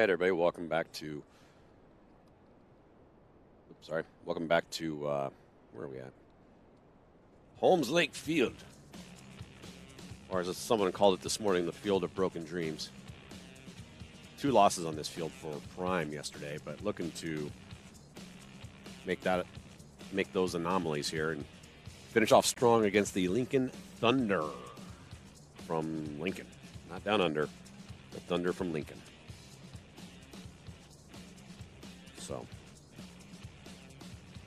right, everybody, welcome back to where are we at? Holmes Lake Field. Or as someone called it this morning, the field of broken dreams. 2 losses on this field for Prime yesterday, but looking to make those anomalies here and finish off strong against the Lincoln Thunder from Lincoln. Not down under, but Thunder from Lincoln. So,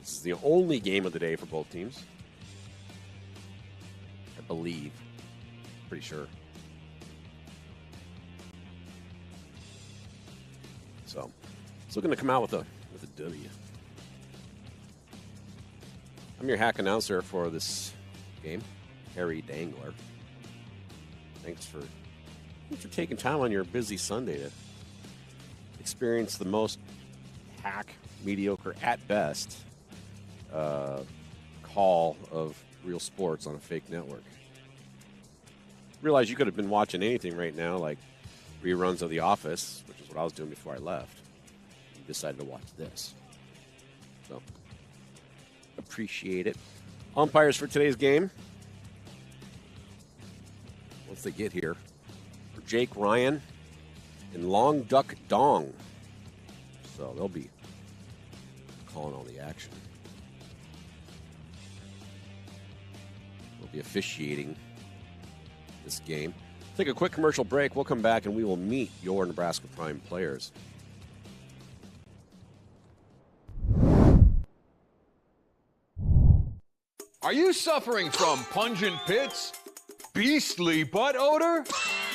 this is the only game of the day for both teams. I believe. Pretty sure. So, still going to come out with a W. I'm your hack announcer for this game, Harry Dangler. Thanks for taking time on your busy Sunday to experience the most hack, mediocre at best call of real sports on a fake network. Realize you could have been watching anything right now, like reruns of The Office, which is what I was doing before I left. You decided to watch this. So, appreciate it. Umpires for today's game, once they get here, for Jake Ryan and Long Duck Dong. So they'll be calling all the action. They'll be officiating this game. Take a quick commercial break. We'll come back and we will meet your Nebraska Prime players. Are you suffering from pungent pits? Beastly butt odor?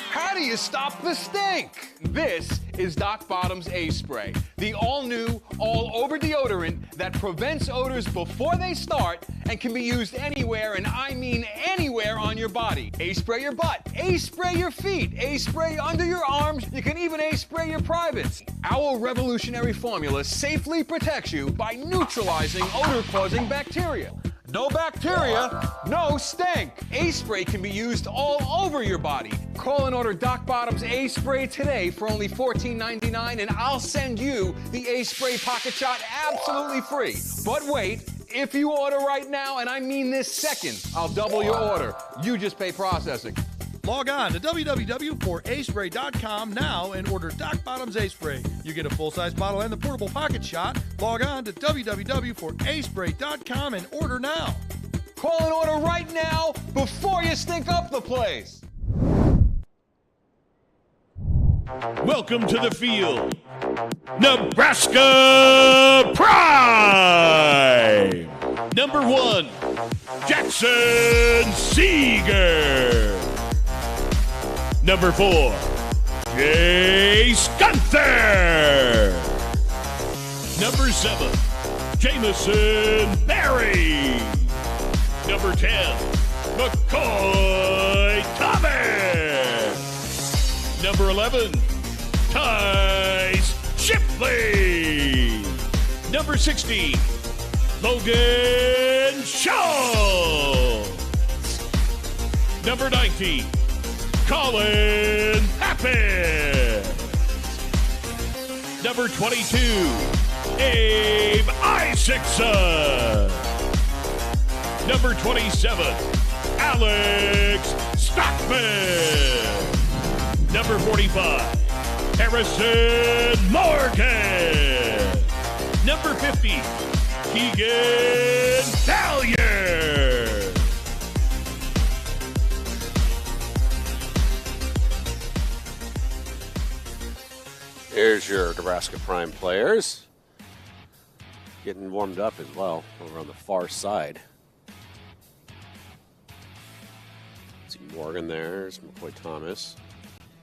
How do you stop the stink? This is Doc Bottom's A-Spray, the all-new, all-over deodorant that prevents odors before they start and can be used anywhere, and I mean anywhere on your body. A-Spray your butt, A-Spray your feet, A-Spray under your arms, you can even A-Spray your privates. Our revolutionary formula safely protects you by neutralizing odor-causing bacteria. No bacteria, no stink. A-Spray can be used all over your body. Call and order Doc Bottom's A-Spray today for only $14.99, and I'll send you the A-Spray Pocket Shot absolutely free. But wait, if you order right now, and I mean this second, I'll double your order. You just pay processing. Log on to www.aspray.com now and order Doc Bottom's A-Spray. You get a full-size bottle and the portable pocket shot. Log on to www.aspray.com and order now. Call and order right now before you stink up the place. Welcome to the field, Nebraska Prime. Number 1, Jackson Seeger. Number 4, Jace Gunther. Number 7, Jamison Berry. Number 10, McCoy Thomas. Number 11, Tice Shipley. Number 16, Logan Shaw. Number 19, Colin Pappin. Number 22, Abe Isaacson. Number 27, Alex Stockman. Number 45, Harrison Morgan. Number 50, Keegan Valier. Here's your Nebraska Prime players. Getting warmed up as well over on the far side. See Morgan there. There's McCoy Thomas.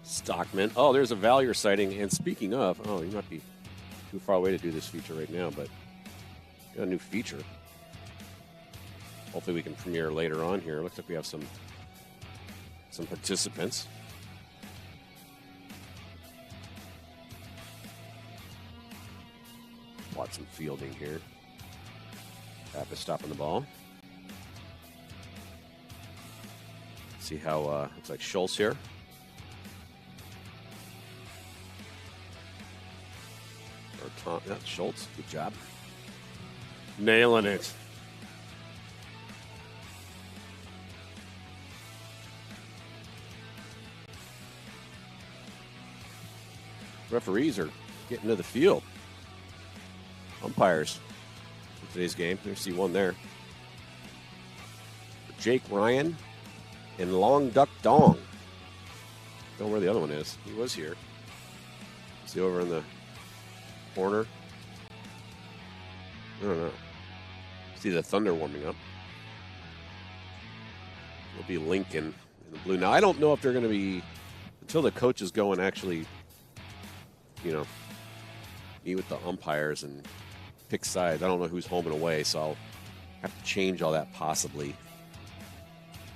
Stockman. Oh, there's a Valier sighting. And speaking of, you might be too far away to do this feature right now, but got a new feature. Hopefully we can premiere later on here. Looks like we have some participants. Watch some fielding here. Pappas stopping the ball. See how looks like Schultz here. Schultz, good job. Nailing it. Referees are getting to the field. Umpires for today's game. You see one there. Jake Ryan and Long Duck Dong. Don't know where the other one is. He was here. See over in the corner. I don't know. See the Thunder warming up. It'll be Lincoln in the blue. Now, I don't know if they're going to be, until the coaches go and actually, meet with the umpires and pick sides. I don't know who's home and away, so I'll have to change all that possibly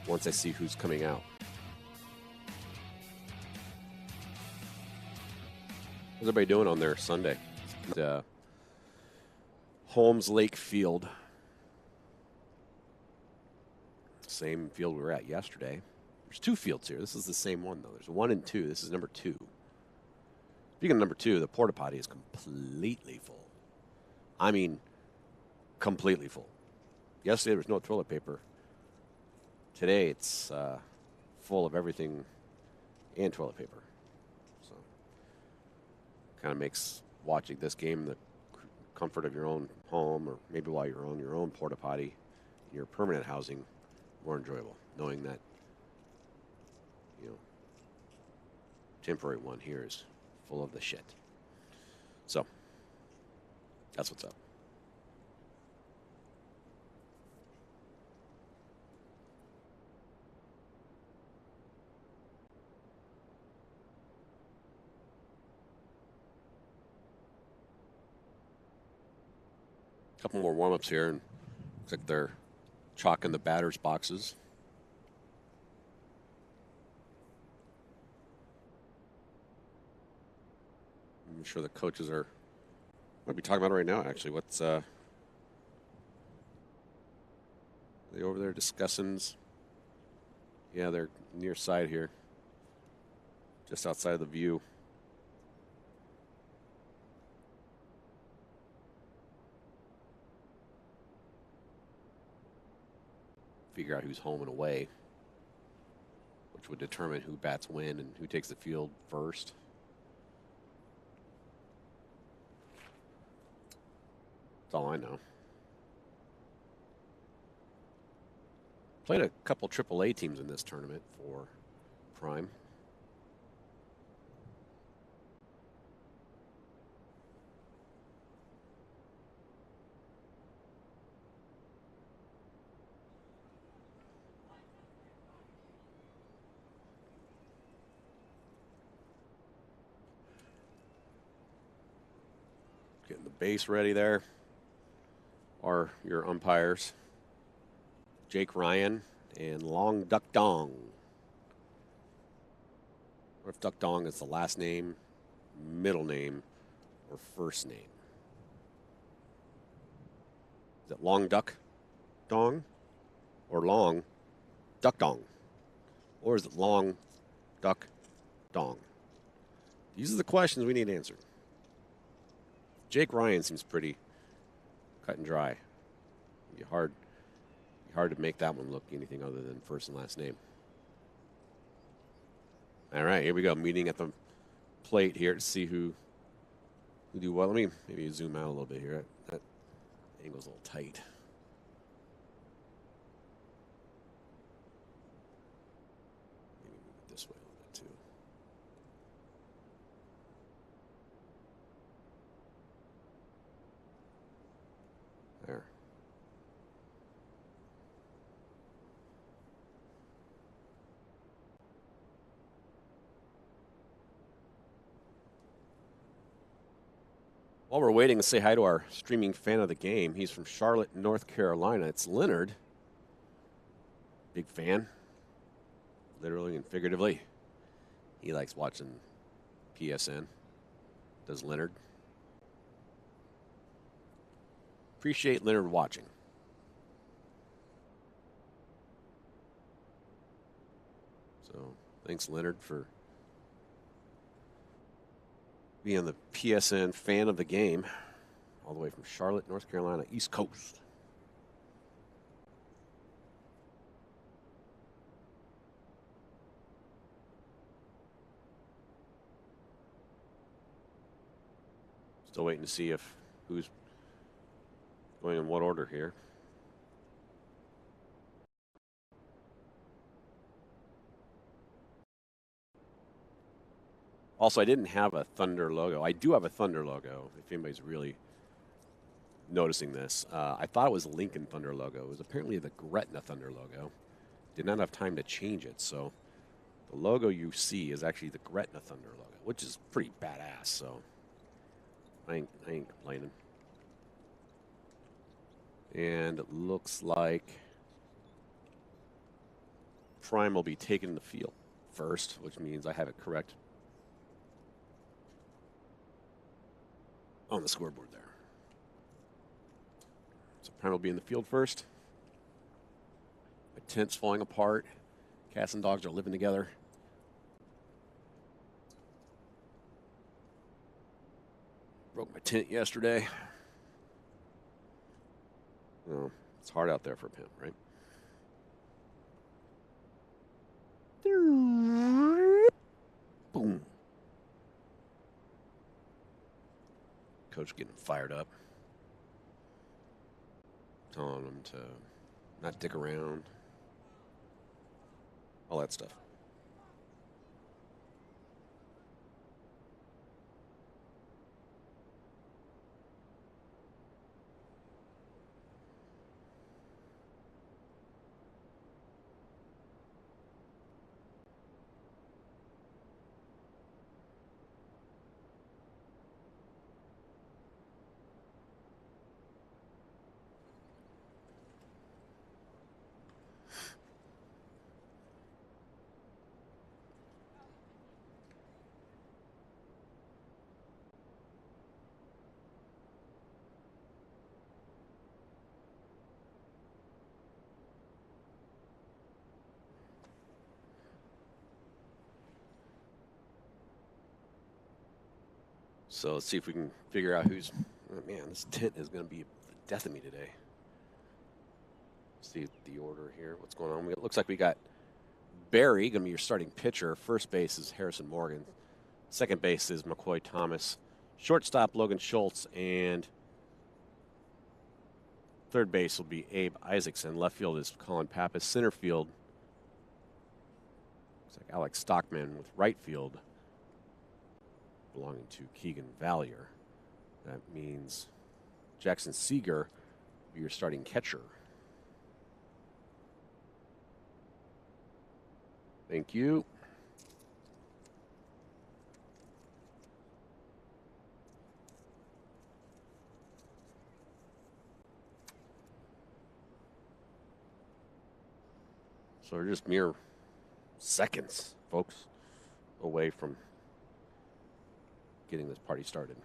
once I see who's coming out. What's everybody doing on their Sunday? Holmes Lake Field. Same field we were at yesterday. There's two fields here. This is the same one, though. There's 1 and 2. This is number 2. Speaking of number 2, the porta potty is completely full. I mean, completely full. Yesterday, there was no toilet paper. Today, it's full of everything and toilet paper. So, kind of makes watching this game in the comfort of your own home, or maybe while you're on your own porta potty in your permanent housing, more enjoyable, knowing that, temporary one here is full of the shit. So, that's what's up. A couple more warm-ups here, and looks like they're chalking the batters' boxes. I'm sure the coaches are might be talking about it right now, actually. What's they over there discussing? Yeah, they're near side here. Just outside of the view. Figure out who's home and away, which would determine who bats when and who takes the field first. That's all I know. Played a couple AAA teams in this tournament for Prime. Getting the base ready there are your umpires, Jake Ryan and Long Duck Dong. Or if Duck Dong is the last name, middle name, or first name. Is it Long Duck Dong or Long Duck Dong? Or is it Long Duck Dong? These are the questions we need answered. Jake Ryan seems pretty cut and dry. It'd be hard to make that one look anything other than first and last name. All right, here we go. Meeting at the plate here to see who do what. Let me maybe zoom out a little bit here. That angle's a little tight. Maybe move it this way a little bit too. There. While we're waiting to say hi to our streaming fan of the game, he's from Charlotte, North Carolina. It's Leonard. Big fan, literally and figuratively. He likes watching PSN. Does Leonard. Appreciate Leonard watching. So thanks, Leonard, for being the PSN fan of the game, all the way from Charlotte, North Carolina, East Coast. Still waiting to see if who's going in what order here. Also, I didn't have a Thunder logo. I do have a Thunder logo, if anybody's really noticing this. I thought it was a Lincoln Thunder logo. It was apparently the Gretna Thunder logo. Did not have time to change it, so the logo you see is actually the Gretna Thunder logo, which is pretty badass, so I ain't complaining. And it looks like Prime will be taking the field first, which means I have it correct on the scoreboard there. So Prime will be in the field first. My tent's falling apart. Cats and dogs are living together. Broke my tent yesterday. Well, it's hard out there for a pimp, right? Boom. Coach getting fired up. Telling him to not dick around. All that stuff. So let's see if we can figure out who's. Oh man, this tent is going to be the death of me today. See the order here. What's going on? It looks like we got Barry going to be your starting pitcher. First base is Harrison Morgan. Second base is McCoy Thomas. Shortstop Logan Schultz, and third base will be Abe Isaacson. Left field is Colin Pappas. Center field looks like Alex Stockman, with right field belonging to Keegan Valier. That means Jackson Seeger will be your starting catcher. Thank you. So we're just mere seconds, folks, away from getting this party started.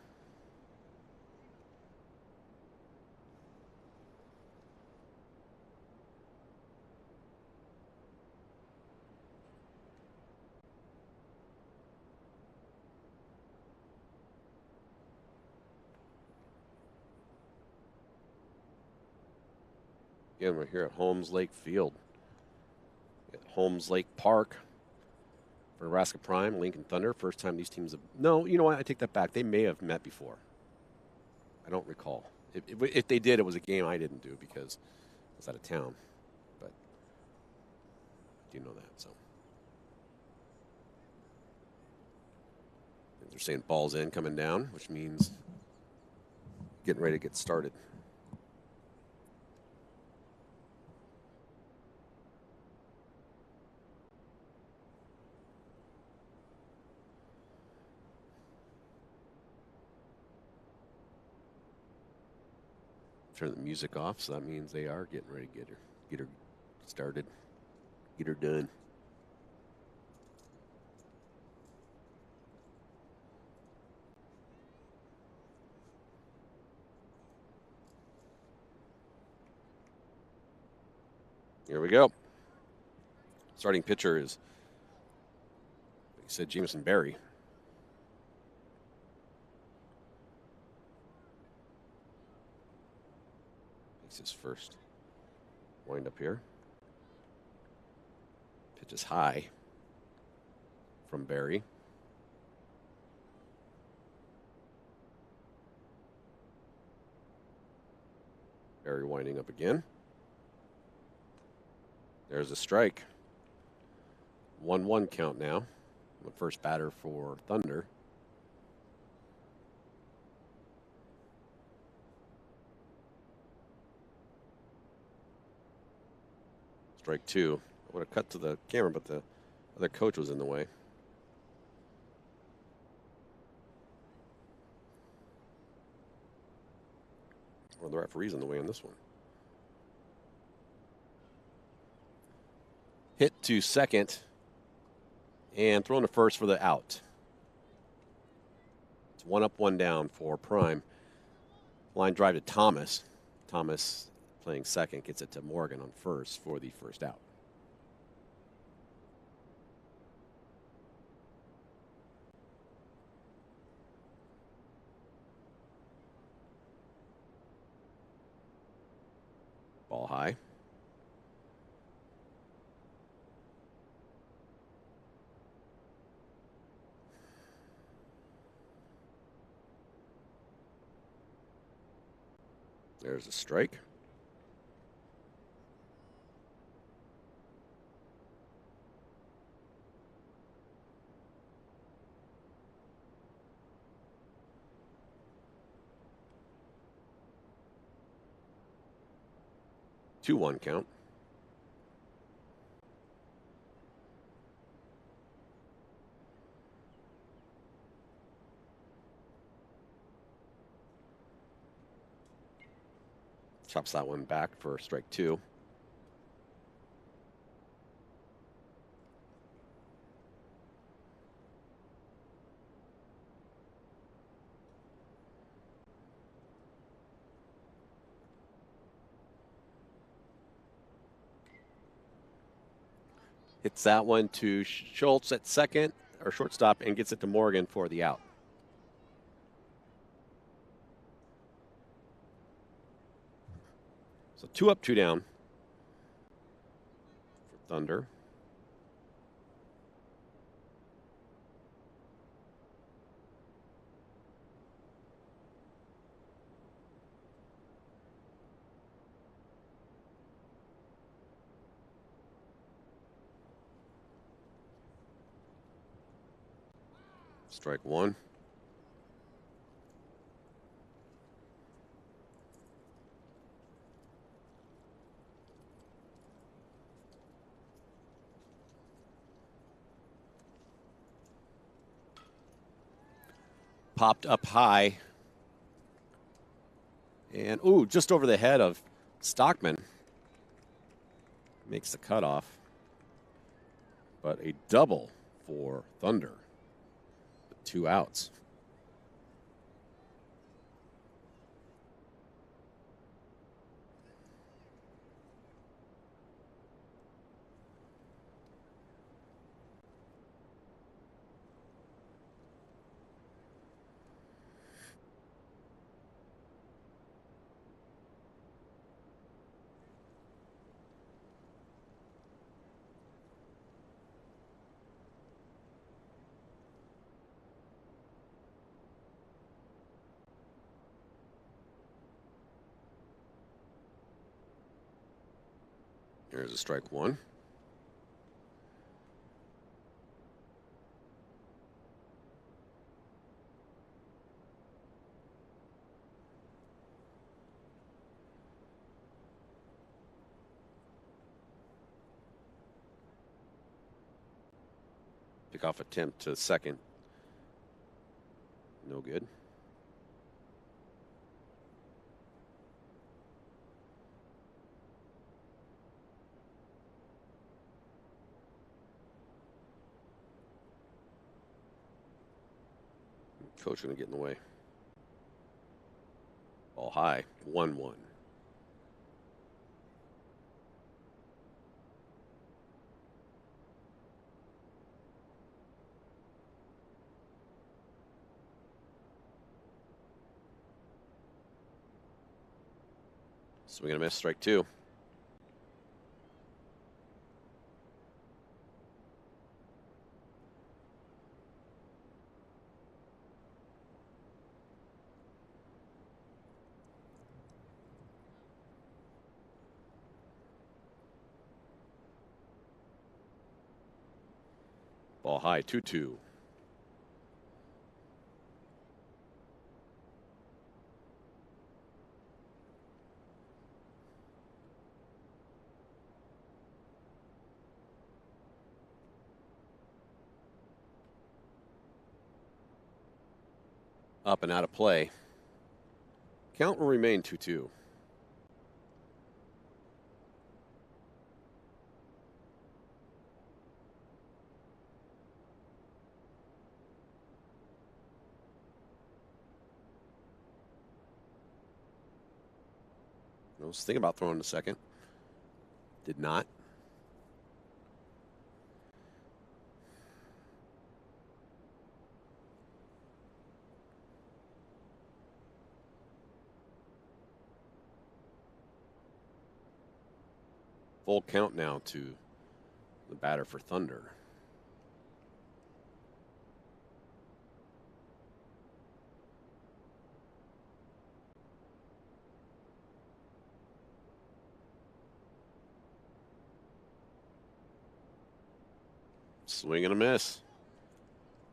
Again, we're here at Holmes Lake Field. At Holmes Lake Park for Nebraska Prime, Lincoln Thunder. First time these teams have. No, you know what? I take that back. They may have met before. I don't recall. If they did, it was a game I didn't do because I was out of town. But I do know that. So they're saying balls in, coming down, which means getting ready to get started. Turn the music off, so that means they are getting ready to get her started, get her done. Here we go. Starting pitcher is, like you said, Jamison Berry. Makes his first wind up here. Pitch is high from Barry. Barry winding up again. There's a strike. 1-1 count now. The first batter for Thunder. Strike 2. I would have cut to the camera, but the other coach was in the way. Or the referee's in the way on this one. Hit to second and thrown to first for the out. It's 1 up, 1 down for Prime. Line drive to Thomas. Thomas playing second gets it to Morgan on first for the first out. Ball high. There's a strike. Two 1 count. Chops that one back for strike 2. Hits that one to Schultz at second, or shortstop, and gets it to Morgan for the out. So 2 up, 2 down for Thunder. Strike 1. Popped up high. And, ooh, just over the head of Stockman. Makes the cutoff. But a double for Thunder. 2 outs. There's a strike 1. Pickoff attempt to second. No good. Coach going to get in the way. Ball high, 1-1. Swing and a miss, strike two. Ball high, 2-2. Up and out of play. Count will remain 2-2. I was thinking about throwing a second. Did not. Full count now to the batter for Thunder. Swing and a miss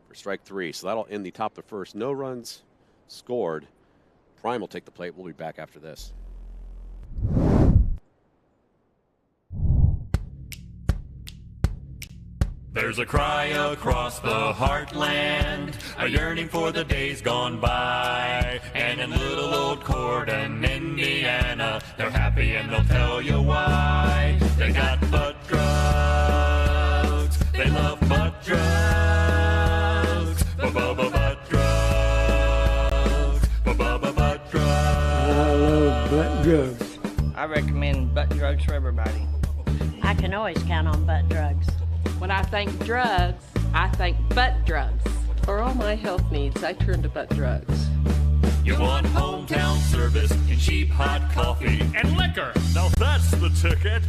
for strike three. So that'll end the top of the first. No runs scored. Prime will take the plate. We'll be back after this. There's a cry across the heartland, a yearning for the days gone by. And in little old Corden, Indiana, they're happy and they'll tell you why. They got butt drugs, they love butt drugs, butt drugs, butt drugs. I love butt drugs. I recommend butt drugs for everybody. I can always count on butt drugs. When I think drugs, I think butt drugs. For all my health needs, I turn to butt drugs. You want hometown service and cheap hot coffee And liquor. Now that's the ticket.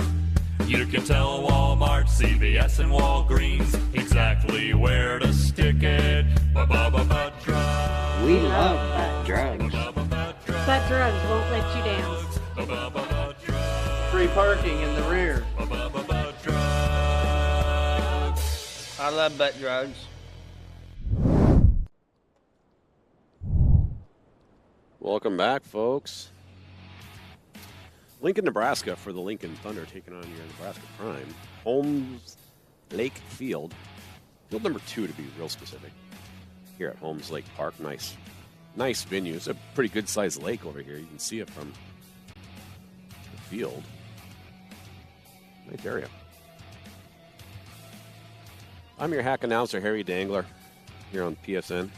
You can tell Walmart, CVS, and Walgreens exactly where to stick it. Butt drugs. We love butt drugs. Butt drugs won't let you down. Free parking in the rear. I love butt drugs. Welcome back, folks. Lincoln, Nebraska for the Lincoln Thunder taking on your Nebraska Prime. Holmes Lake Field. Field number 2 to be real specific. Here at Holmes Lake Park. Nice venue. It's a pretty good sized lake over here. You can see it from the field. Nice area. I'm your hack announcer, Harry Dangler, here on PSN.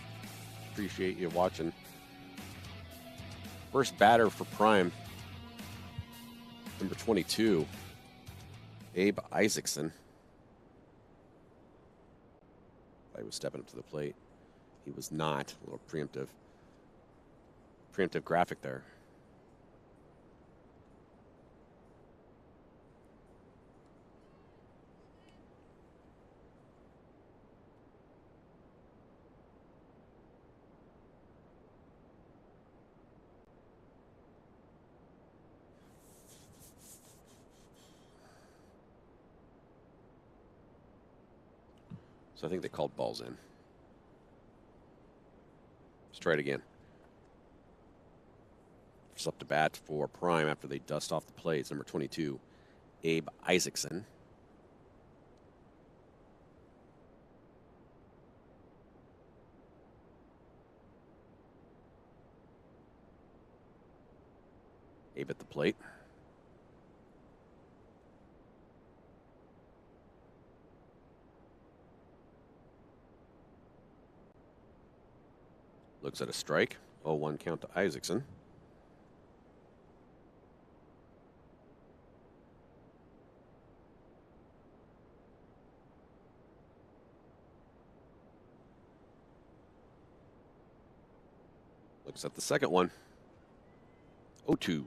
Appreciate you watching. First batter for Prime, number 22, Abe Isaacson. He was stepping up to the plate. He was not. A little preemptive graphic there. So I think they called balls in. Let's try it again. First up to bat for Prime after they dust off the plate. It's number 22, Abe Isaacson. Abe at the plate. Looks at a strike. 0-1 count to Isaacson. Looks at the second one. 0-2.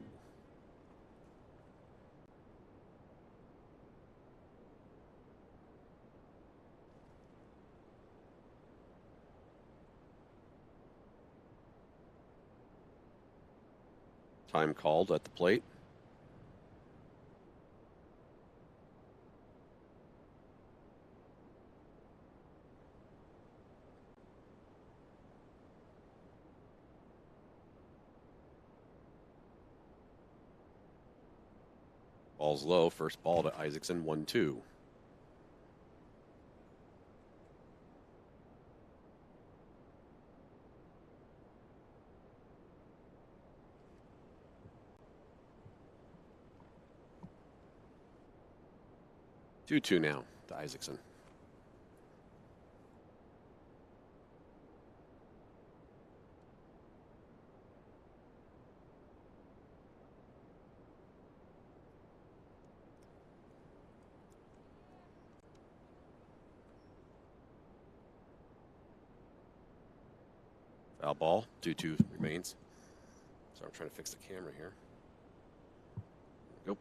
Time called at the plate. Ball's low. First ball to Isaacson, 1-2. Two now to Isaacson. Foul ball. 2-2 remains. So I'm trying to fix the camera here. Go.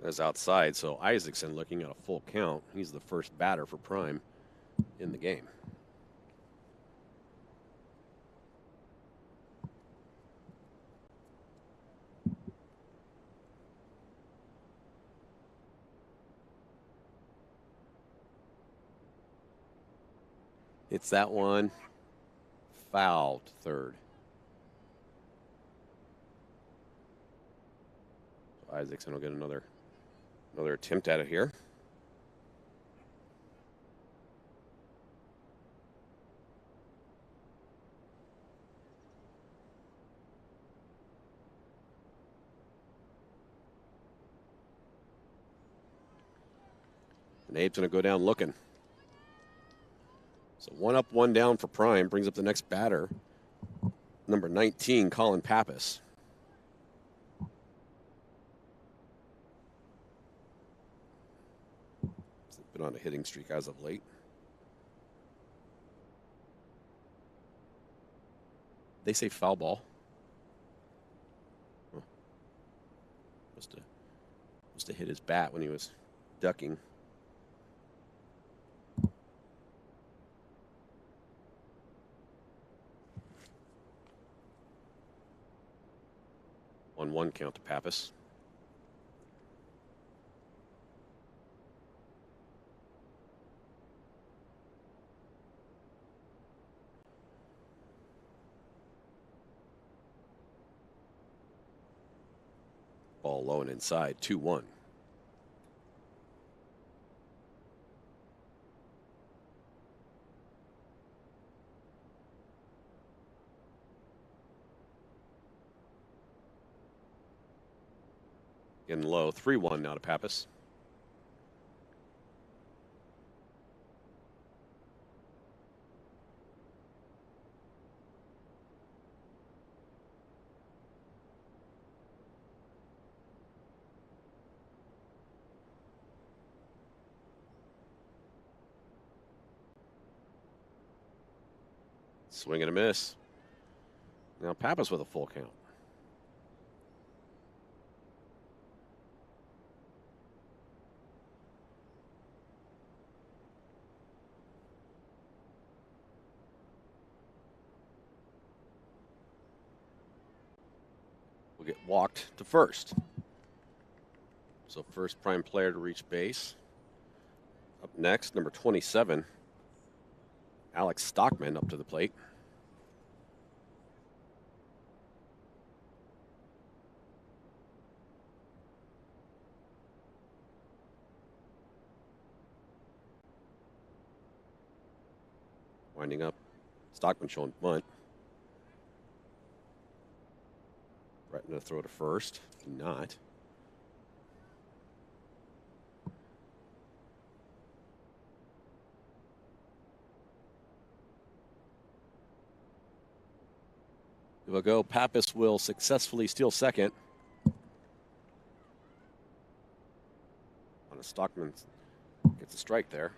That's outside, so Isaacson looking at a full count. He's the first batter for Prime in the game. It's that one. Fouled third. So Isaacson will get another attempt at it here. And Abe's going to go down looking. So 1 up, 1 down for Prime. Brings up the next batter, number 19, Colin Pappas. Been on a hitting streak as of late. They say foul ball. Huh. Must have hit his bat when he was ducking. One count to Pappas. Ball low and inside, 2-1. Getting low, 3-1 now to Pappas. Swing and a miss. Now Pappas with a full count. Will get walked to first. So first Prime player to reach base. Up next, number 27, Alex Stockman up to the plate. Winding up, Stockman showing bunt. Threatening to throw to first, not. It will go. Pappas will successfully steal second. On a Stockman gets a strike there.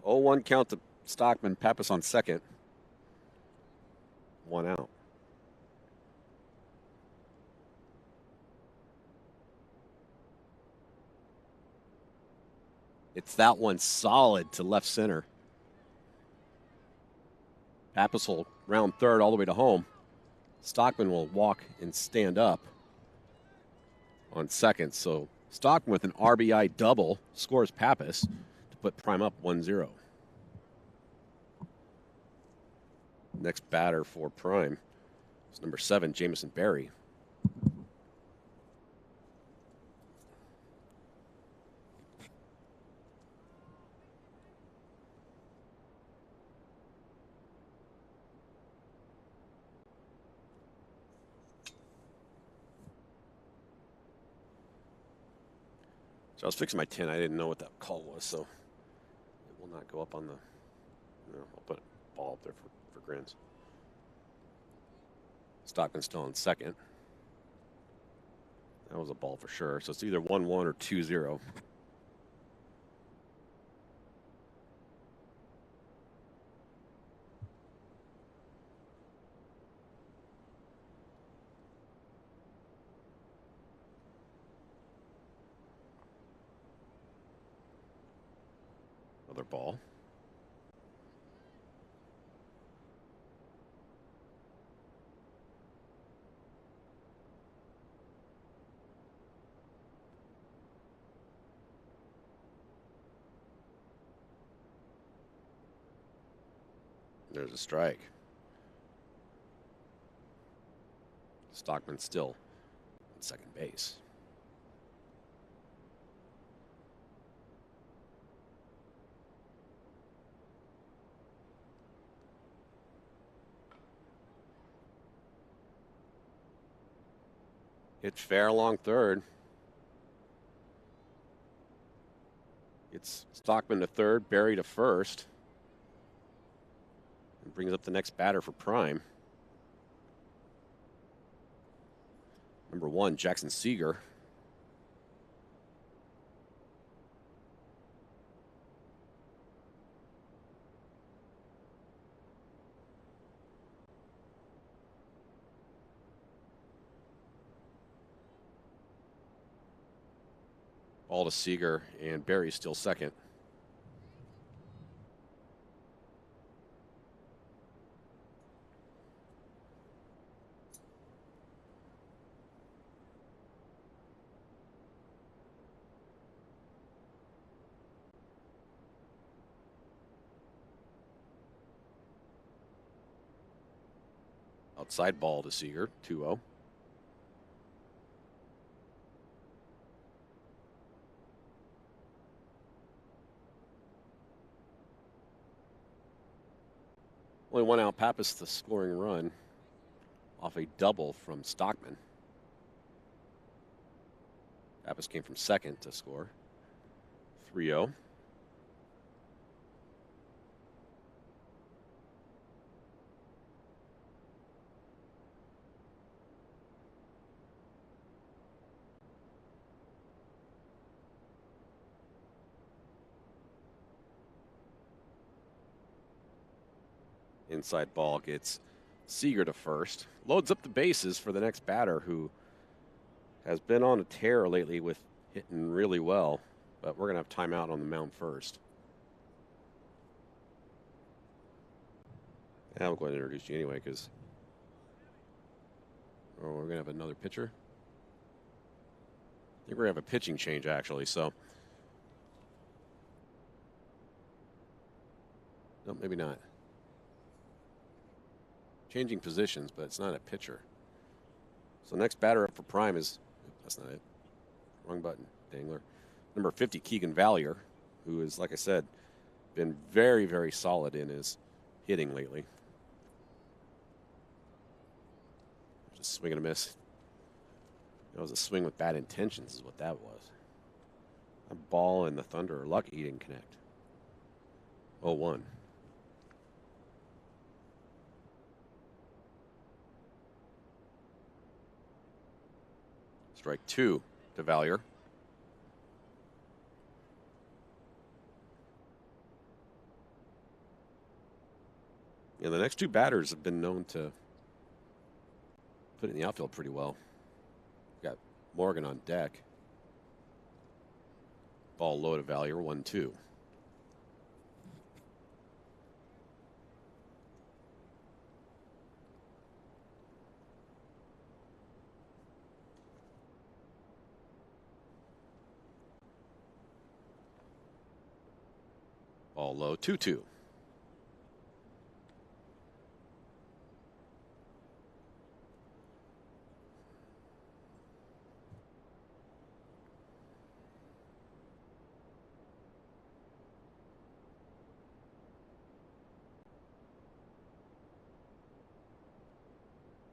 0-1 count to Stockman. Pappas on second. 1 out. It's that one solid to left center. Pappas will round third all the way to home. Stockman will walk and stand up on second. So Stockman with an RBI double scores Pappas to put Prime up 1-0. Next batter for Prime is number 7, Jamison Berry. So I was fixing my tin. I didn't know what that call was, so it will not go up on the. I'll put a ball up there for grins. Stockman's still on second. That was a ball for sure. So it's either 1-1 or 2-0. Another ball. There's a strike. Stockman still at second base. Hit fair along third. It's Stockman to third, Berry to first. And brings up the next batter for Prime. Number 1, Jackson Seager. Ball to Seager, and Berry's still second. Outside ball to Seager, 2-0. Only 1 out. Pappas the scoring run off a double from Stockman. Pappas came from second to score. 3-0. Inside ball gets Seager to first. Loads up the bases for the next batter, who has been on a tear lately with hitting really well. But we're going to have timeout on the mound first. Yeah, I'll go ahead and introduce you anyway, because we're going to have another pitcher. I think we're going to have a pitching change, actually. So, no, maybe not. Changing positions, but it's not a pitcher. So next batter up for Prime is, that's not it. Wrong button, dangler. Number 50, Keegan Valier, who is, like I said, been very, very solid in his hitting lately. Just swing and a miss. That was a swing with bad intentions is what that was. A ball and the Thunder are lucky he didn't connect. 0-1. Strike 2 to Valier. Yeah, the next two batters have been known to put it in the outfield pretty well. Got Morgan on deck. Ball low to Valier, 1-2. Ball low, 2-2.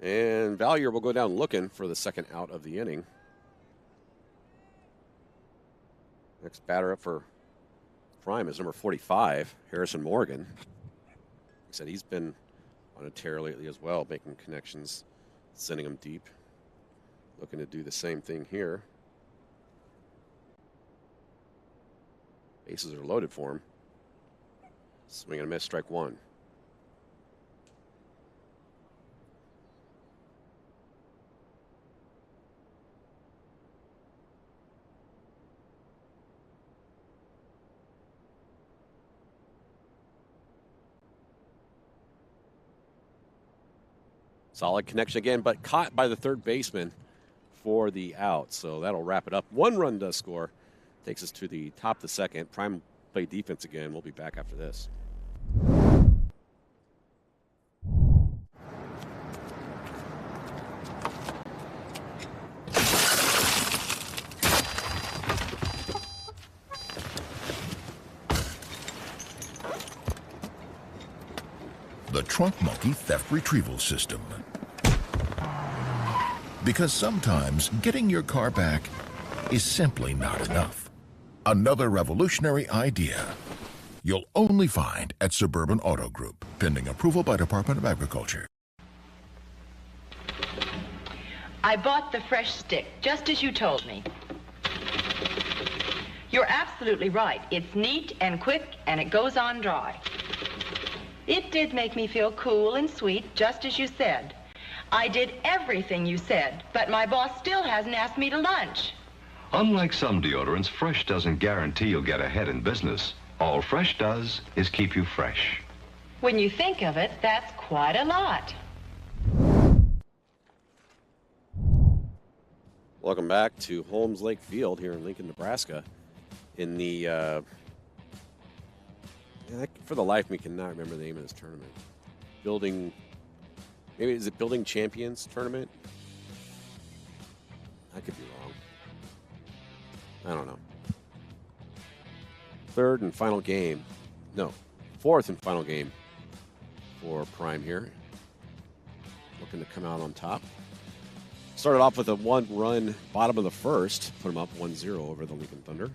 And Valier will go down looking for the second out of the inning. Next batter up for Prime is number 45, Harrison Morgan. He said he's been on a tear lately as well, making connections, sending them deep. Looking to do the same thing here. Bases are loaded for him. Swing and a miss, strike one. Solid connection again, but caught by the third baseman for the out. So that'll wrap it up. One run does score. Takes us to the top of the second. Prime play defense again. We'll be back after this. The Trunk Monkey Theft Retrieval System. Because sometimes getting your car back is simply not enough. Another revolutionary idea you'll only find at Suburban Auto Group, pending approval by Department of Agriculture. I bought the fresh stick, just as you told me. You're absolutely right. It's neat and quick, and it goes on dry. It did make me feel cool and sweet, just as you said. I did everything you said, but my boss still hasn't asked me to lunch. Unlike some deodorants, Fresh doesn't guarantee you'll get ahead in business. All Fresh does is keep you fresh. When you think of it, that's quite a lot. Welcome back to Holmes Lake Field here in Lincoln, Nebraska. In the, for the life of me, cannot remember the name of this tournament. Maybe is it Building Champions tournament? I could be wrong. I don't know. Fourth and final game for Prime here. Looking to come out on top. Started off with a one-run bottom of the first. Put them up 1-0 over the Lincoln Thunder.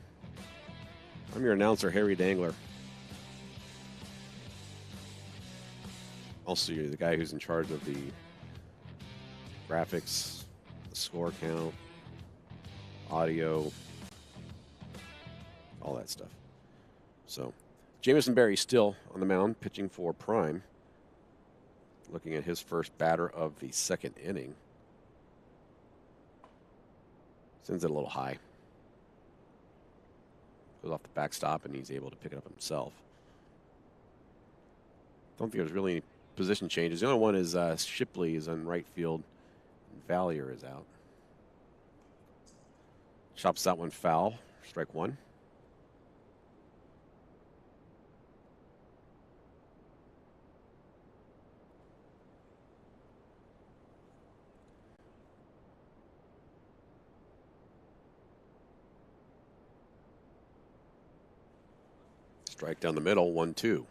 I'm your announcer, Harry Dangler. Also, you're the guy who's in charge of the graphics, the score count, audio, all that stuff. So, Jamison Berry still on the mound, pitching for Prime. Looking at his first batter of the second inning. Sends it a little high. Goes off the backstop, and he's able to pick it up himself. Don't think there's really any position changes. The only one is Shipley is on right field. And Valier is out. Chops that one foul. Strike one. Strike down the middle, 1-2.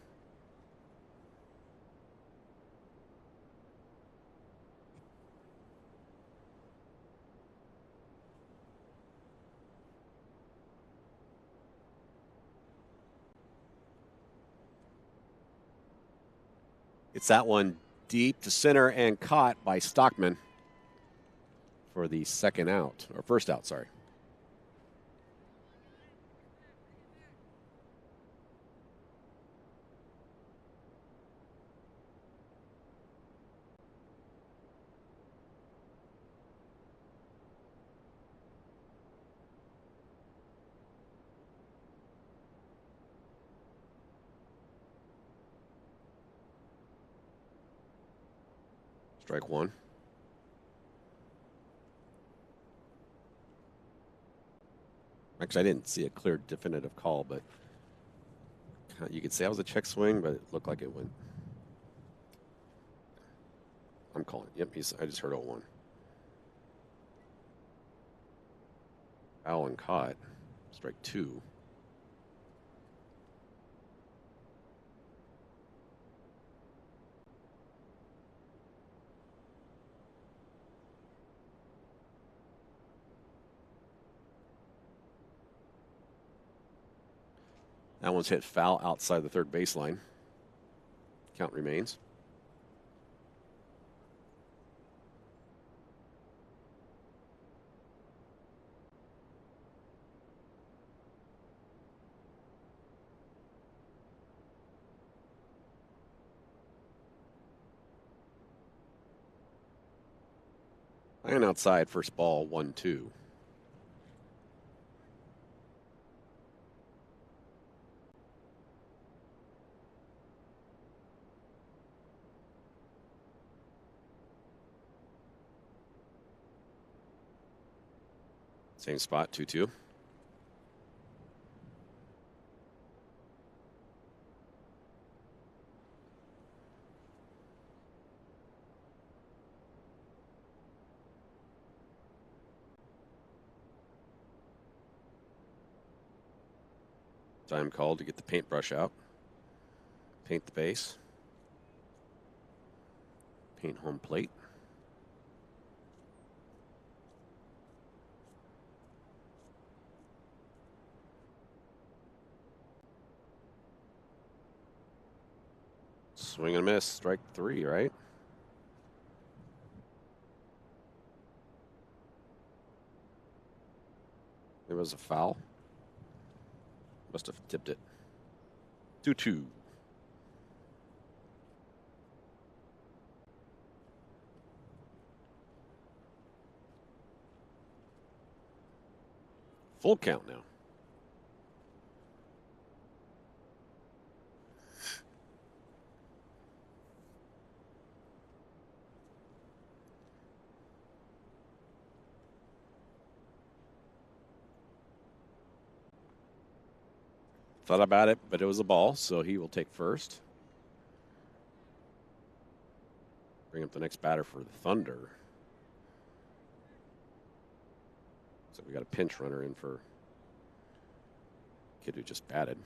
It's that one deep to center and caught by Stockman for the second out, or first out, sorry. Strike one. Actually, I didn't see a clear, definitive call, but you could say I was a check swing, but it looked like it went. I'm calling. Yep, I just heard 0-1. Foul and caught. Strike two. That one's hit foul outside the third baseline. Count remains. And outside, first ball, 1-2. Same spot, 2-2. Time called to get the paintbrush out. Paint the base. Paint home plate. Swing and miss, strike three, right? It was a foul. Must have tipped it. 2-2. Full count now. Thought about it, but it was a ball, so he will take first. Bring up the next batter for the Thunder. So we got a pinch runner in for kid who just batted.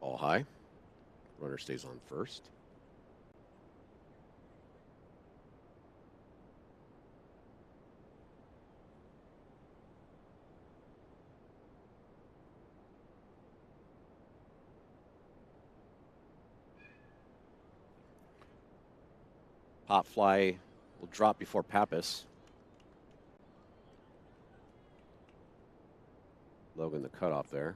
Ball high. Runner stays on first. Pop fly will drop before Pappas. Logan the cutoff there.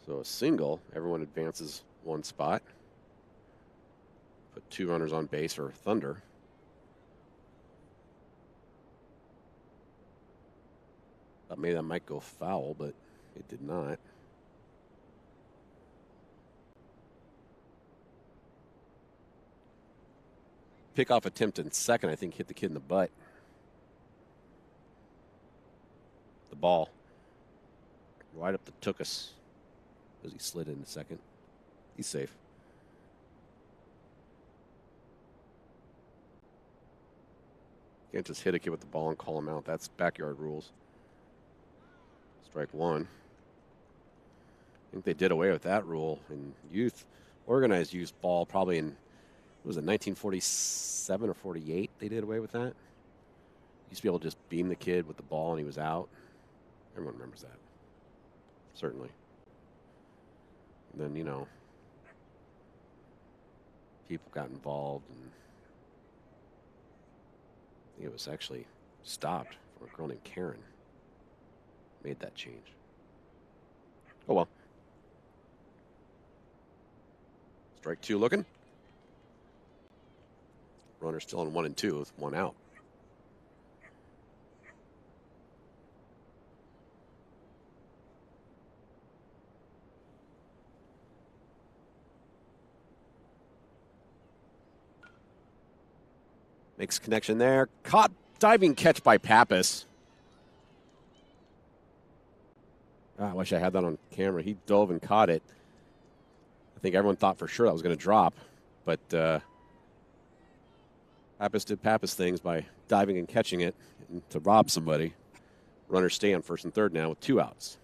So a single, everyone advances one spot. Put two runners on base for Thunder. Thought maybe that might go foul, but it did not. Pickoff attempt in second, I think, hit the kid in the butt. The ball. Right up the tuchus. As he slid into second. He's safe. Can't just hit a kid with the ball and call him out. That's backyard rules. Strike one. I think they did away with that rule in youth. Organized youth ball probably in, was it 1947 or 48 they did away with that? Used to be able to just beam the kid with the ball and he was out. Everyone remembers that. Certainly. And then, you know, people got involved, and I think it was actually stopped from a girl named Karen. Made that change. Oh well. Strike two looking. Runner still on 1 and 2 with 1 out. Makes connection there. Caught, diving catch by Pappas. I wish I had that on camera. He dove and caught it. I think everyone thought for sure that was going to drop, but Pappas did Pappas things by diving and catching it to rob somebody. Runners stay on 1st and 3rd now with 2 outs.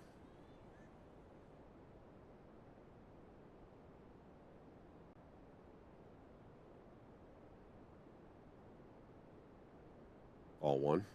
Ball 1.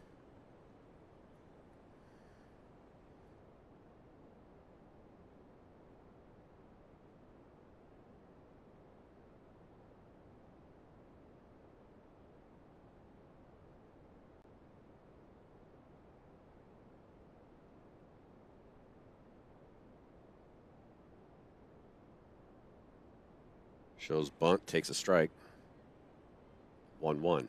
Shows bunt, takes a strike. 1-1.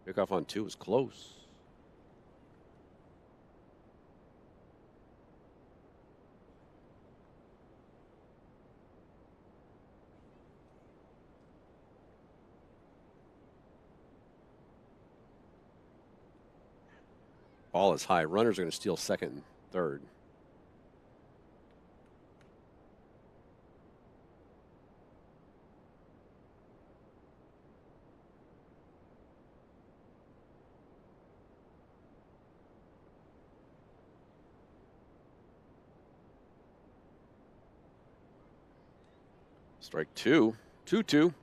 Pickoff on 2 was close. Ball is high. Runners are going to steal 2nd and 3rd. Strike 2. 2-2.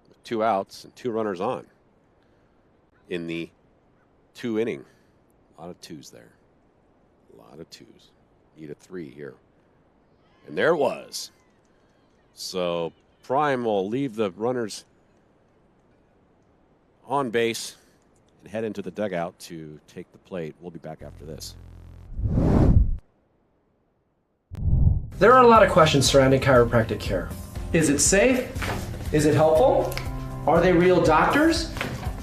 With 2 outs and 2 runners on in the 2 inning. A lot of 2s there. A lot of 2s. Need a 3 here. And there it was. So Prime will leave the runners on base and head into the dugout to take the plate. We'll be back after this. There are a lot of questions surrounding chiropractic care. Is it safe? Is it helpful? Are they real doctors?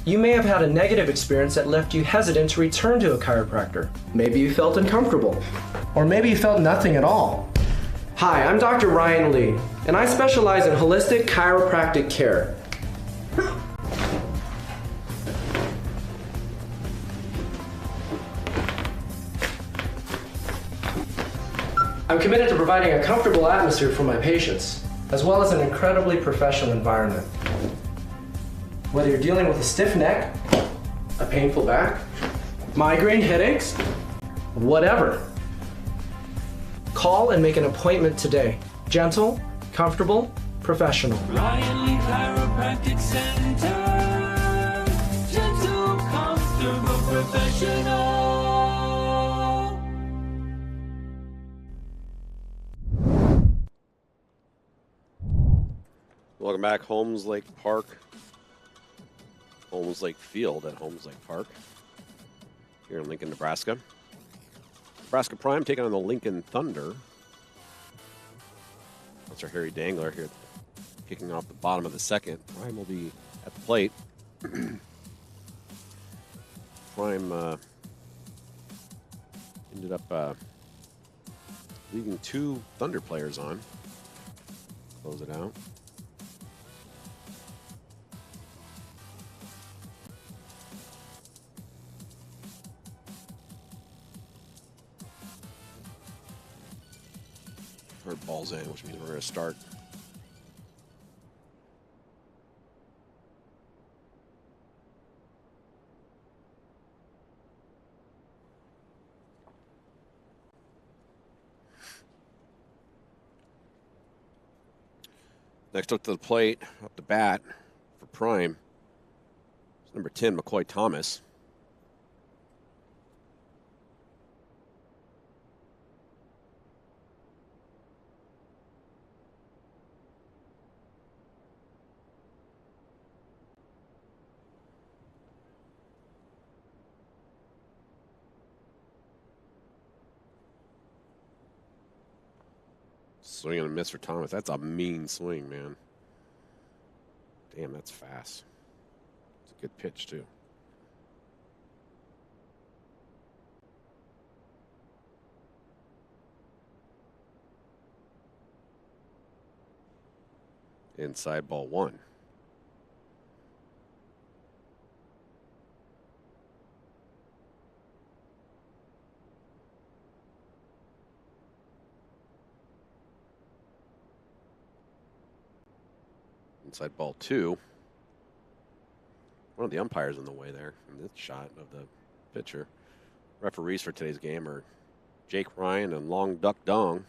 You may have had a negative experience that left you hesitant to return to a chiropractor. Maybe you felt uncomfortable. Or maybe you felt nothing at all. Hi, I'm Dr. Ryan Lee, and I specialize in holistic chiropractic care. I'm committed to providing a comfortable atmosphere for my patients, as well as an incredibly professional environment. Whether you're dealing with a stiff neck, a painful back, migraine headaches, whatever. Call and make an appointment today. Gentle, comfortable, professional. Ryan Lee Chiropractic Center. Gentle, comfortable, professional. Welcome back, Holmes Lake Park. Holmes Lake Field at Holmes Lake Park here in Lincoln, Nebraska. Nebraska Prime taking on the Lincoln Thunder. That's our Harry Dangler here, kicking off the bottom of the 2nd. Prime will be at the plate. Prime ended up leaving 2 Thunder players on. Close it out. Third ball's in, which means we're going to start. Next up to the plate, up the bat for Prime. It's number 10, McCoy Thomas. Swing and a miss for Thomas. That's a mean swing, man. Damn, that's fast. It's a good pitch, too. Inside ball 1. Inside ball 2. One of the umpires in the way there in this shot of the pitcher. Referees for today's game are Jake Ryan and Long Duck Dong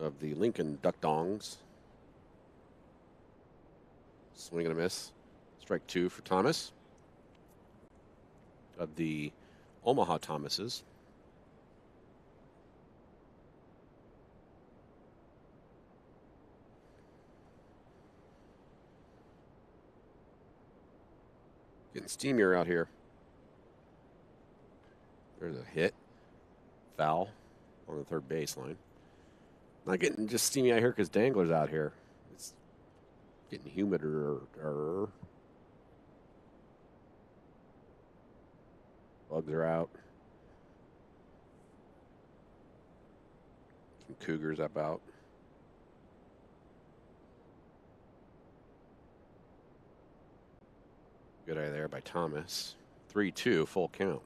of the Lincoln Duck Dongs. Swing and a miss. Strike 2 for Thomas of the Omaha Thomases. Getting steamier out here. There's a hit. Foul on the third baseline. Not getting just steamy out here because Dangler's out here. It's getting humider. Bugs are out. Some cougars about. Good eye there by Thomas. 3-2, full count.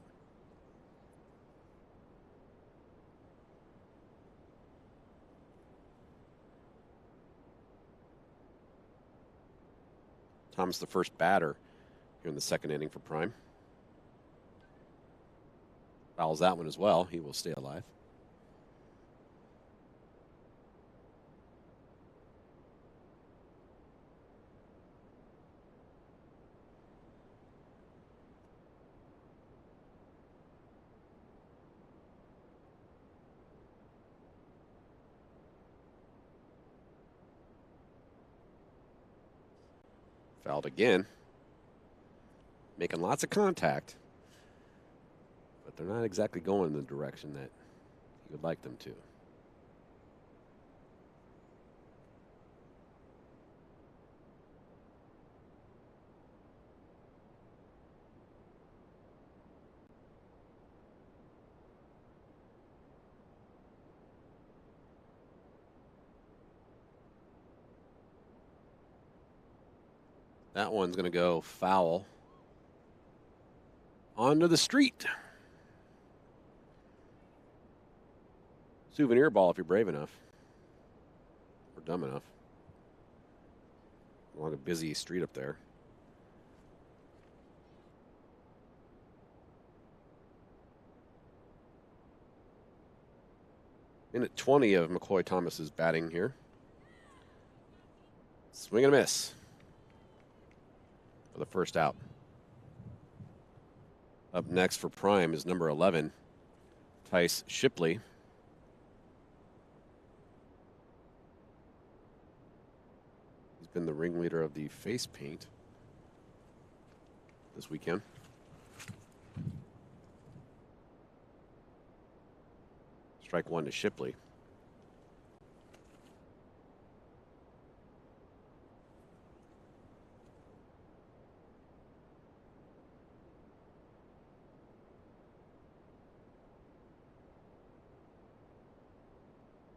Thomas, the first batter here in the second inning for Prime. Fouls that one as well. He will stay alive. Fouled again. Making lots of contact. But they're not exactly going in the direction that he would like them to. That one's going to go foul. Onto the street. Souvenir ball if you're brave enough. Or dumb enough. Along a busy street up there. Minute 20 of McCoy Thomas's batting here. Swing and a miss. For the first out. Up next for Prime is number 11, Tice Shipley. He's been the ringleader of the face paint this weekend. Strike 1 to Shipley.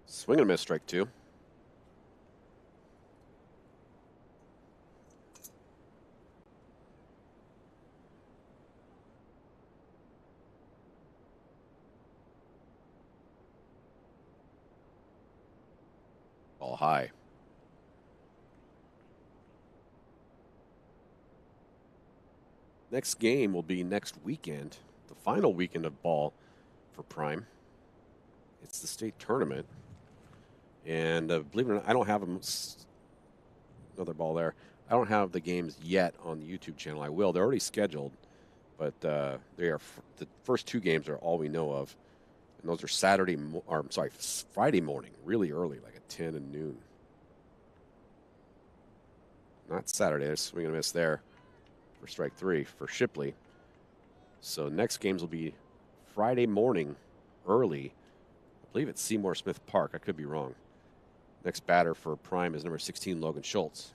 Swing and a miss, strike 2. Ball high. Next game will be next weekend, the final weekend of ball for Prime. It's the state tournament. And believe it or not, I don't have them another ball there. I don't have the games yet on the YouTube channel. I will. They're already scheduled, but they are the first 2 games are all we know of, and those are Friday morning, really early, like at 10 and noon. Not Saturday. There's swing and a miss there for strike 3 for Shipley. So next games will be Friday morning, early. I believe it's Seymour Smith Park. I could be wrong. Next batter for Prime is number 16, Logan Schultz.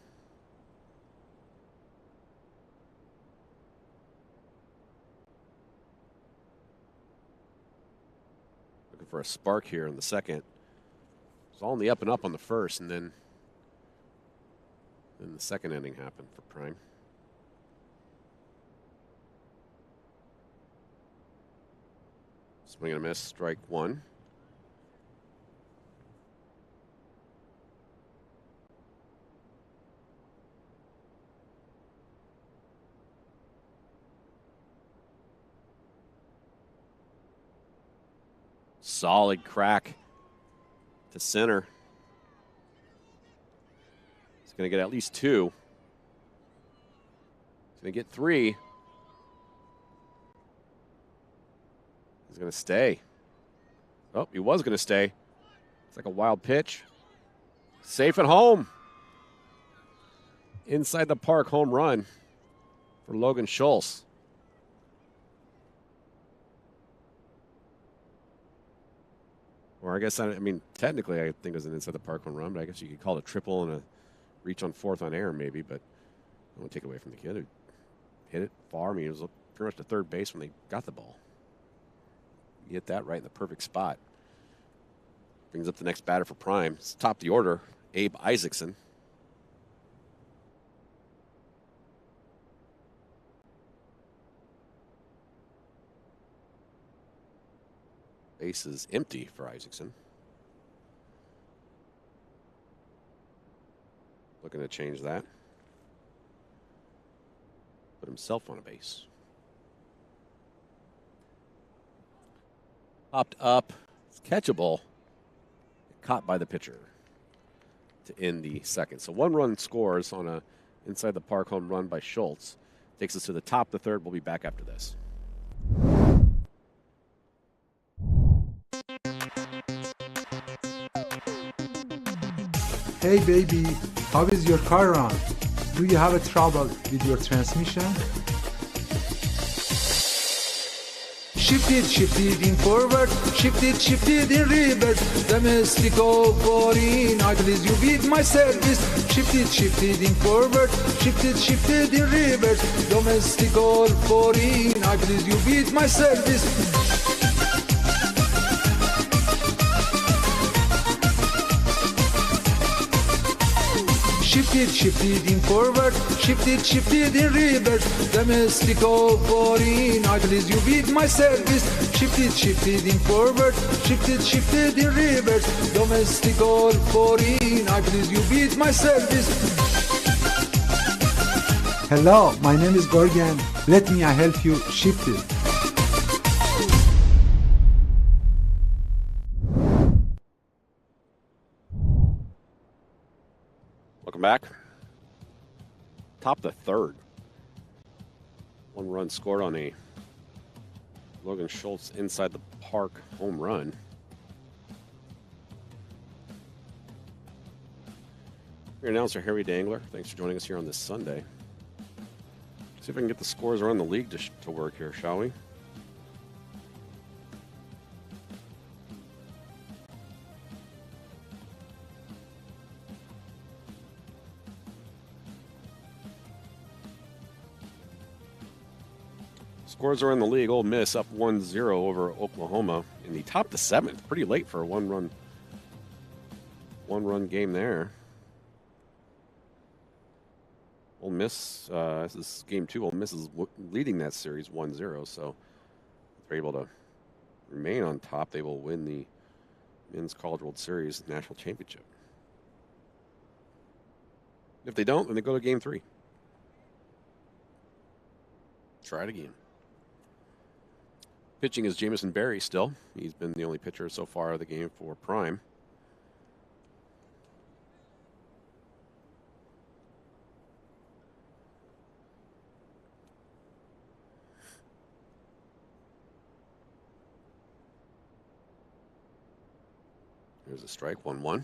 Looking for a spark here in the second. It's all in the up and up on the first, and then the second inning happened for Prime. Swing and a miss, strike 1. Solid crack to center. He's going to get at least 2. He's going to get 3. He's going to stay. Oh, he was going to stay. It's like a wild pitch. Safe at home. Inside the park, home run for Logan Schultz. Or I guess, I mean, technically I think it was an inside the park home run, but I guess you could call it a triple and a reach on 4th on air maybe, but I won't take it away from the kid who hit it far. I mean, it was pretty much to third base when they got the ball. You hit that right in the perfect spot. Brings up the next batter for Prime. It's top of the order, Abe Isaacson. Base is empty for Isaacson. Looking to change that. Put himself on a base. Popped up. It's catchable. Caught by the pitcher to end the second. So 1 run scores on a inside the park home run by Schultz. Takes us to the top of the third. We'll be back after this. Hey baby, how is your car run? Do you have a trouble with your transmission? Shift it in forward, shift it in reverse. Domestico foreign, I please you with my service. Shift it in forward, shift it in reverse. Domestico foreign, I please you with my service. Shift it in forward, shift it in reverse. Domestico foreign, I please you with my service. Shift it in forward, shift it in reverse. Domestico foreign, I please you with my service. Hello, my name is Gorgon. Let me help you shift it. Welcome back. Top of the third. 1 run scored on a Logan Schultz inside the park home run. Your announcer, Harry Dangler. Thanks for joining us here on this Sunday. See if I can get the scores around the league to work here, shall we? Scores are in the league. Ole Miss up 1-0 over Oklahoma in the top of the 7th. Pretty late for a one-run game there. Ole Miss, this is game 2. Ole Miss is leading that series 1-0. So if they're able to remain on top, they will win the Men's College World Series National Championship. If they don't, then they go to game 3. Try it again. Pitching is Jamison Berry still. He's been the only pitcher so far of the game for Prime. There's a strike, 1-1.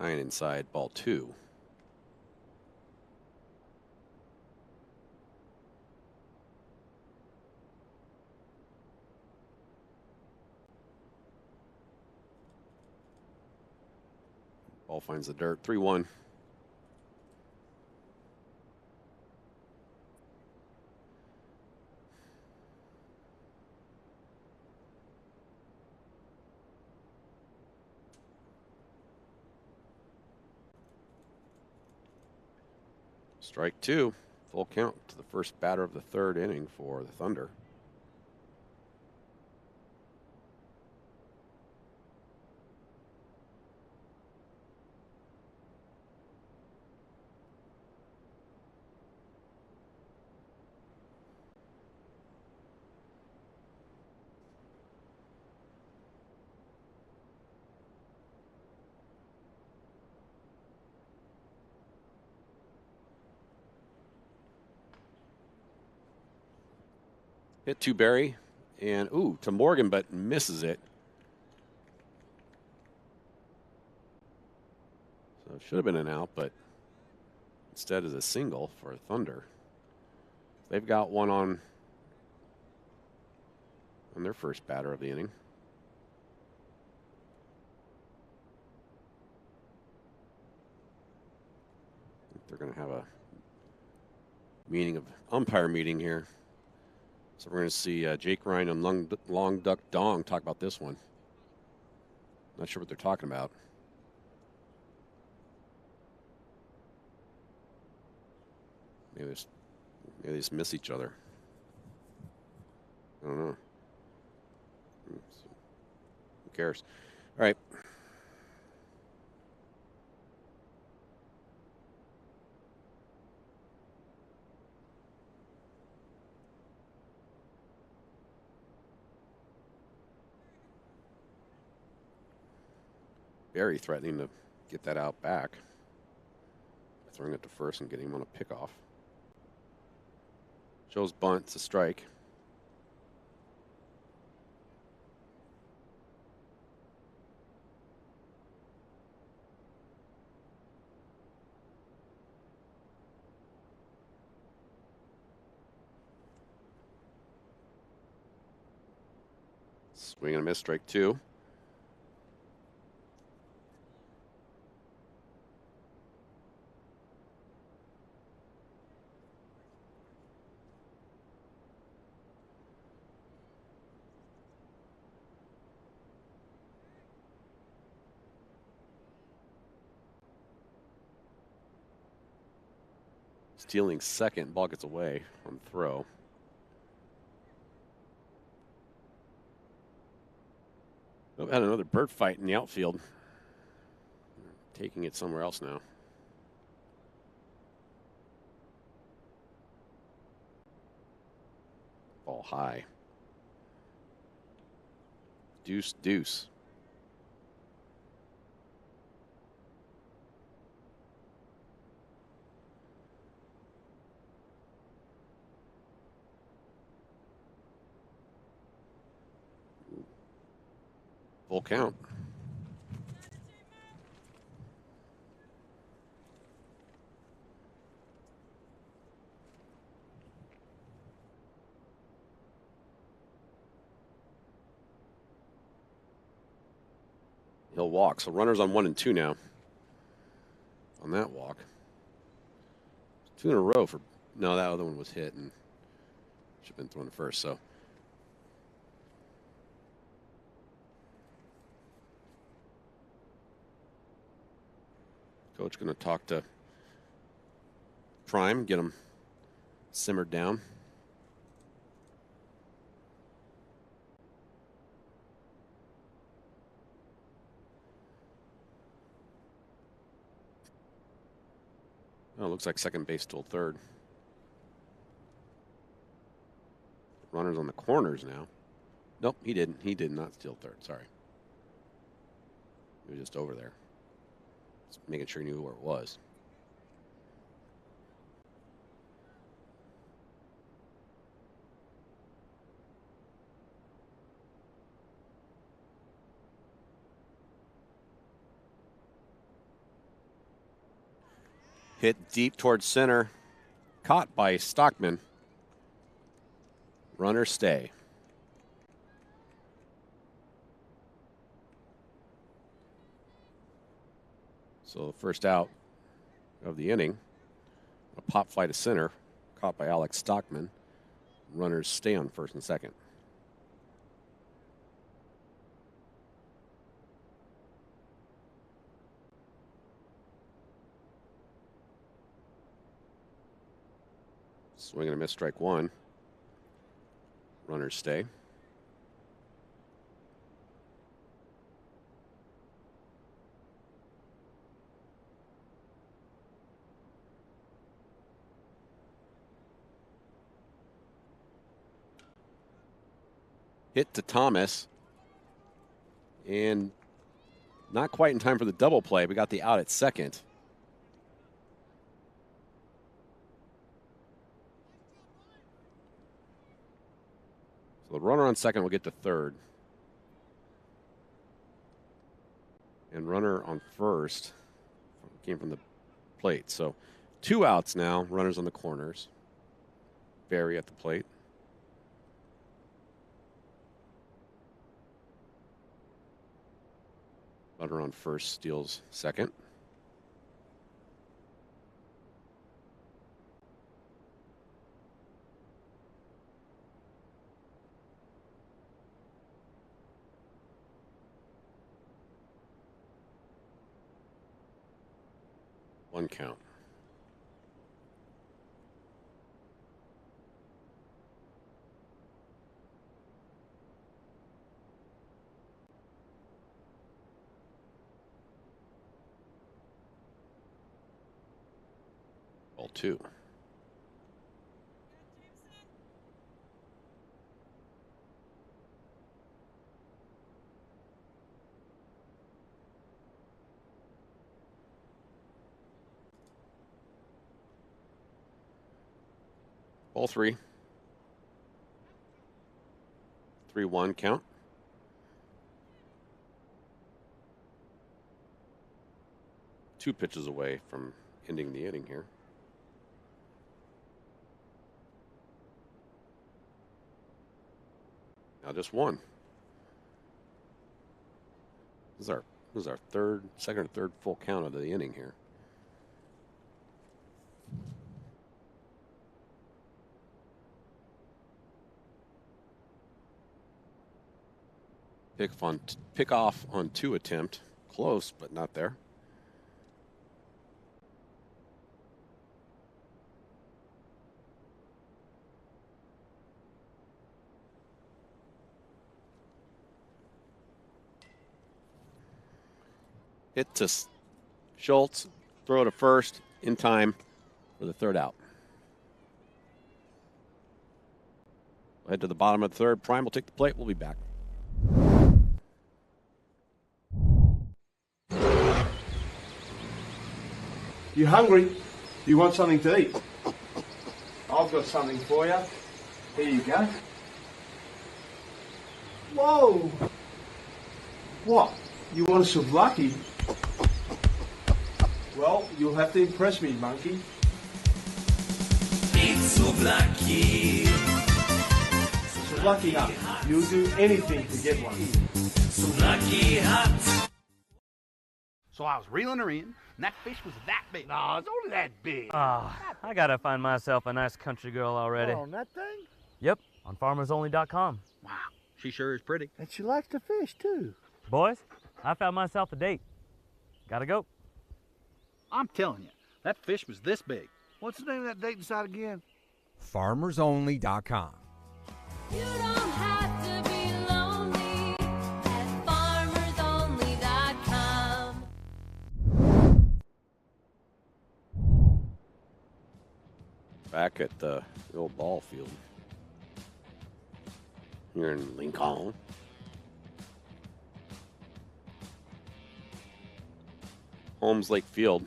Nine inside, ball 2. Ball finds the dirt, 3-1. Strike 2. Full count to the first batter of the third inning for the Thunder. Hit to Barry, and to Morgan, but misses it. So it should have been an out, but instead is a single for Thunder. They've got one on their first batter of the inning. They're going to have a umpire meeting here. So we're going to see Jake Ryan and Long Duck Dong talk about this one. Not sure what they're talking about. Maybe they just miss each other. I don't know. Who cares? All right. Barry threatening to get that out back. Throwing it to first and getting him on a pickoff. Joe's bunt, it's a strike. Swing and a miss, strike 2. Stealing second, ball gets away on throw. We've had another bird fight in the outfield. Taking it somewhere else now. Ball high. Deuce, deuce. Full count. He'll walk. So runners on 1 and 2 now. On that walk. 2 in a row for. No, that other one was hit and should have been thrown to first. So. Coach going to talk to Prime, get him simmered down. Oh, looks like second base stole third. Runners on the corners now. Nope, he didn't. He did not steal third. Sorry. He was just over there. Just making sure he knew where it was. Hit deep towards center. Caught by Stockman. Runner stay. So the first out of the inning. A pop fly to center. Caught by Alex Stockman. Runners stay on first and second. Swing and a miss, strike one. Runners stay. Hit to Thomas. And not quite in time for the double play. We got the out at second. The runner on second will get to third. And runner on first came from the plate. So 2 outs now, runners on the corners. Barry at the plate. Runner on first steals second. One count. Ball 2. Ball 3. 3-1 count. Two pitches away from ending the inning here. Now just one. This is our second or third full count of the inning here. Pick off on 2 attempt. Close, but not there. Hit to Schultz. Throw to first in time for the third out. Head to the bottom of the third. Prime will take the plate. We'll be back. You hungry? You want something to eat? I've got something for you. Here you go. Whoa! What? You want some souvlaki? Well, you'll have to impress me, monkey. Eat souvlaki. Souvlaki hut. You'll do anything to get one. Souvlaki hut. So I was reeling her in, and that fish was that big. No, it's only that big. Ah, I gotta find myself a nice country girl already. On that thing? Yep, on farmersonly.com. Wow, she sure is pretty. And she likes to fish, too. Boys, I found myself a date. Gotta go. I'm telling you, that fish was this big. What's the name of that dating site again? farmersonly.com. You don't have to be lonely at farmersonly.com. Back at the old ball field here in Lincoln. Holmes Lake Field.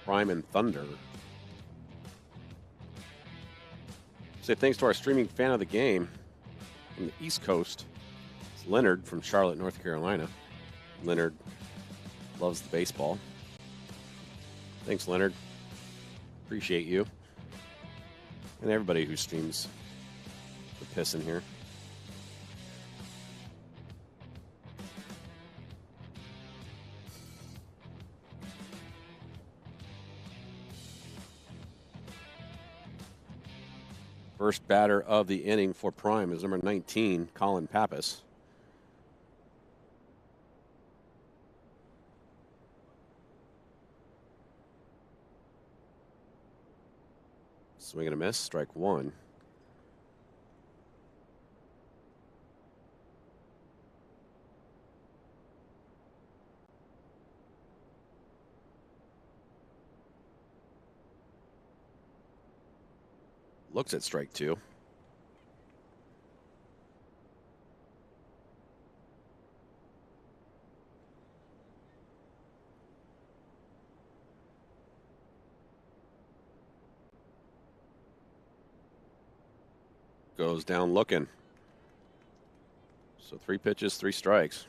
Prime and Thunder. Say thanks to our streaming fan of the game from the East Coast. It's Leonard from Charlotte, North Carolina. Leonard loves the baseball. Thanks, Leonard. Appreciate you. And everybody who streams the piss in here. First batter of the inning for Prime is number 19, Colin Pappas. Swing and a miss, strike one. Looks at strike two. Goes down looking. So 3 pitches, 3 strikes.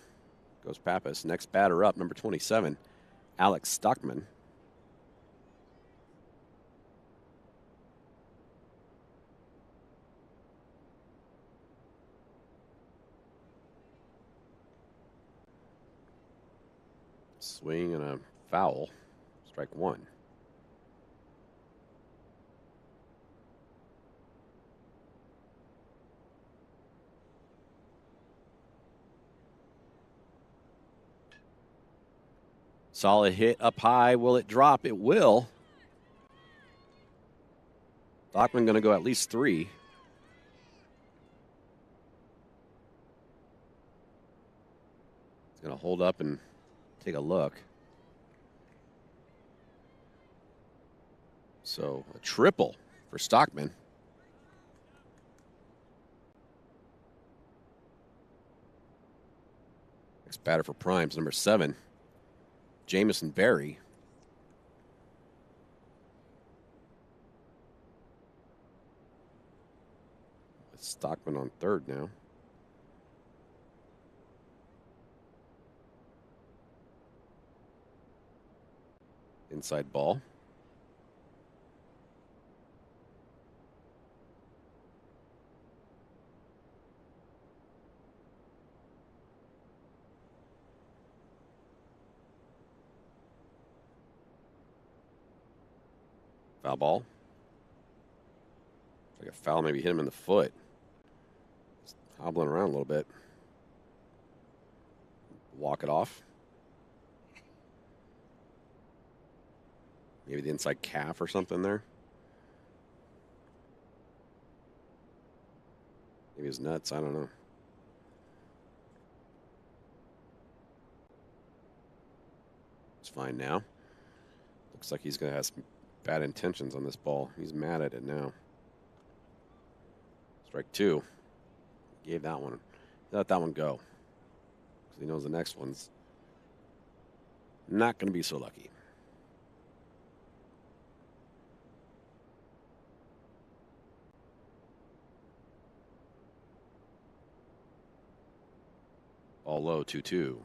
Goes Pappas. Next batter up, number 27, Alex Stockman. Swing and a foul. Strike one. Solid hit up high. Will it drop? It will. Stockman going to go at least 3. He's going to hold up and take a look. So a triple for Stockman. Next batter for Prime's number 7, Jamison Berry. With Stockman on third now. Inside ball. Foul ball. Like a foul, maybe hit him in the foot. Just hobbling around a little bit. Walk it off. Maybe the inside calf or something there. Maybe his nuts, I don't know. It's fine now. Looks like he's going to have some bad intentions on this ball. He's mad at it now. Strike two. Gave that one. Let that one go. Because he knows the next one's not going to be so lucky. Ball low, 2-2.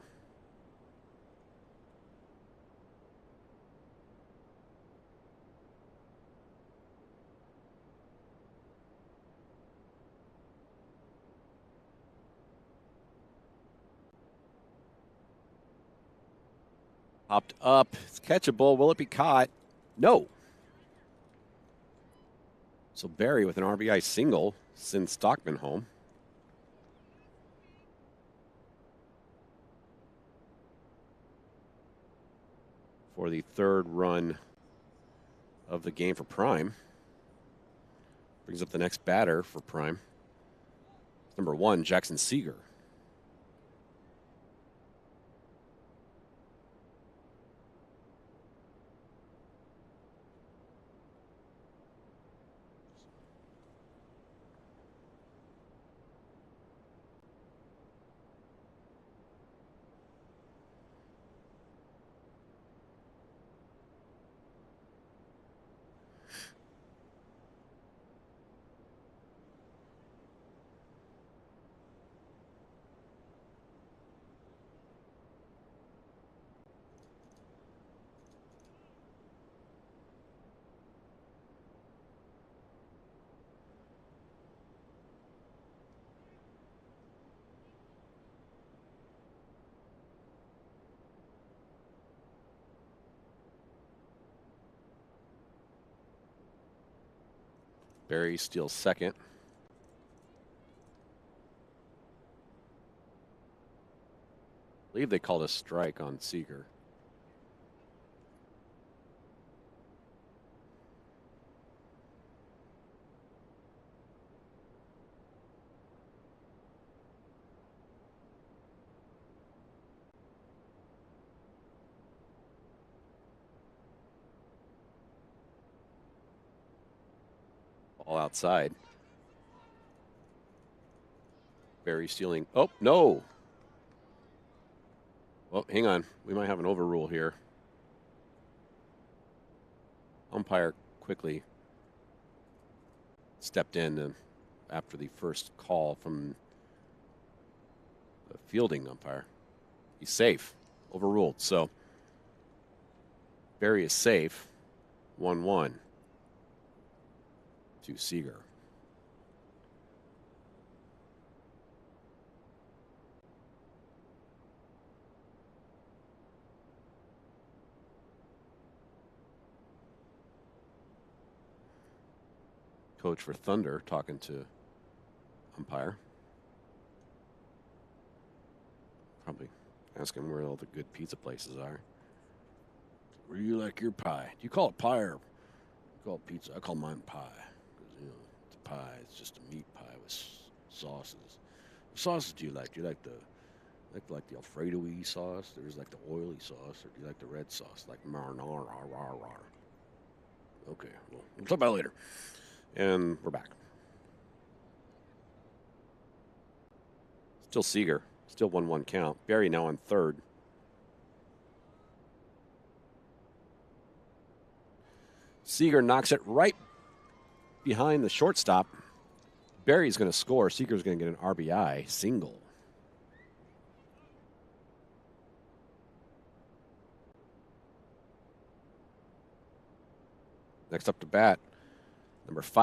Popped up. It's catchable. Will it be caught? No. So Berry with an RBI single sends Stockman home. For the third run of the game for Prime. Brings up the next batter for Prime. Number 1, Jackson Seeger. Barry steals second. I believe they called a strike on Seager. All outside. Barry stealing. Oh, no. Well, hang on. We might have an overrule here. Umpire quickly stepped in after the first call from the fielding umpire. He's safe. Overruled. So Barry is safe. 1-1 to Seager. Coach for Thunder talking to umpire. Probably asking where all the good pizza places are. Where do you like your pie? Do you call it pie or you call it pizza? I call mine pie. Because, you know, it's a pie. It's just a meat pie with sauces. What sauces do you like? Do you like the Alfredo-y sauce? There's like the oily sauce, or do you like the red sauce, like marinara? Okay, well, we'll talk about it later. And we're back. Still Seager. Still 1-1 count. Barry now on third. Seager knocks it right behind the shortstop. Barry's going to score. Seager's going to get an RBI single. Next up to bat, number 50.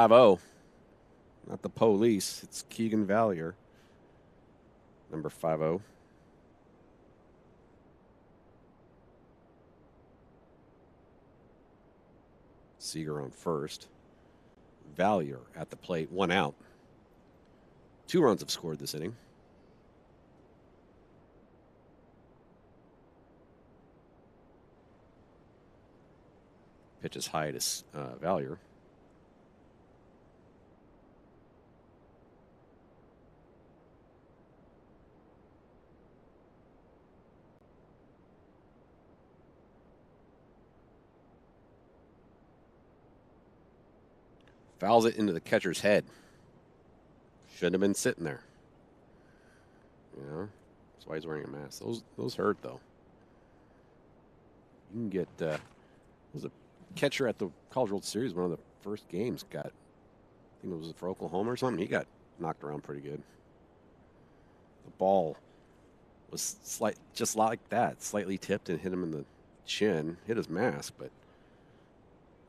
Not the police. It's Keegan Valier. Number 50. Seager on first. Valier at the plate, 1 out. 2 runs have scored this inning. Pitch is high to Valier. Fouls it into the catcher's head. Shouldn't have been sitting there. You know, that's why he's wearing a mask. Those hurt though. You can get was a catcher at the College World Series. One of the first games got, I think it was for Oklahoma or something. He got knocked around pretty good. The ball was just like that, slightly tipped and hit him in the chin, hit his mask, but.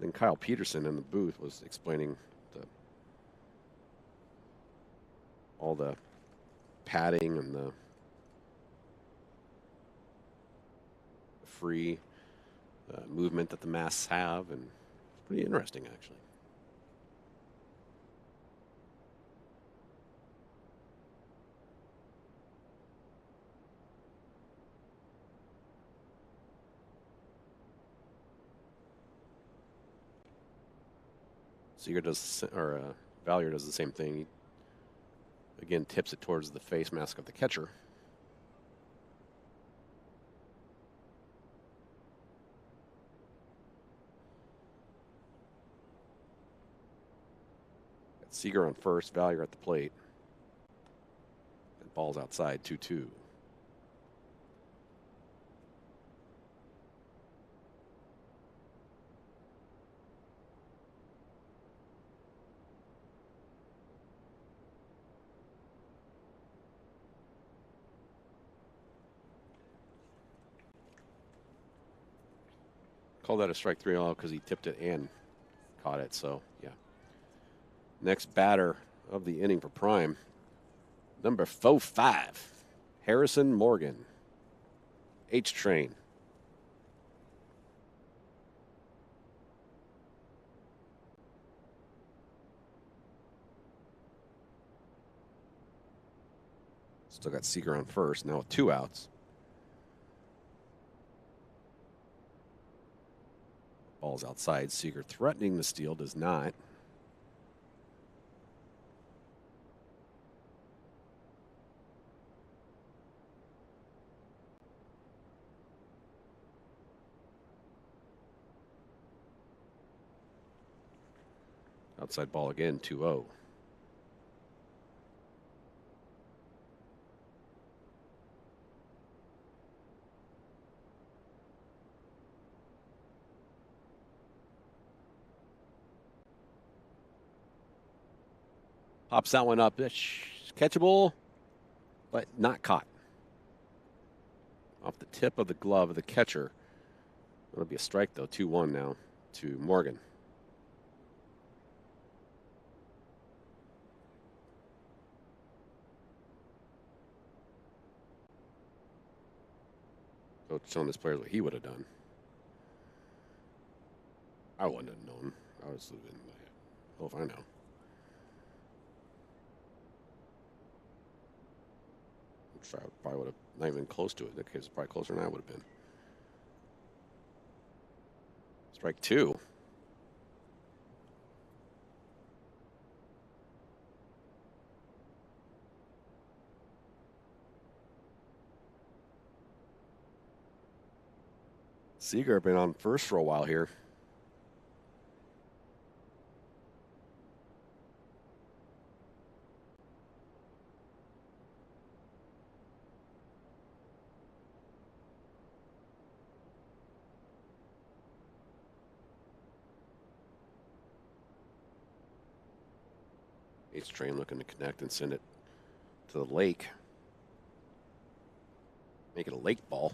Then Kyle Peterson in the booth was explaining all the padding and the free movement that the masks have, and it's pretty interesting, actually. Seager does, or Valier does the same thing. He, again, tips it towards the face mask of the catcher. Got Seager on first, Valier at the plate. And ball's outside, 2-2. Called that a strike 3-0 because he tipped it and caught it. So, yeah. Next batter of the inning for Prime, number 45, Harrison Morgan, H-Train. Still got Seager on first, now with 2 outs. Ball's outside. Seager threatening the steal, does not. Outside ball again, 2-0. Pops that one up. Catchable, but not caught. Off the tip of the glove of the catcher. That'll be a strike, though. 2-1 now to Morgan. So showing this player what he would have done. I wouldn't have known. I was living. Oh, if I know. I probably would have not even close to it. In that case, probably closer than I would have been. Strike 2. Seager been on first for a while here. H train looking to connect and send it to the lake. Make it a lake ball.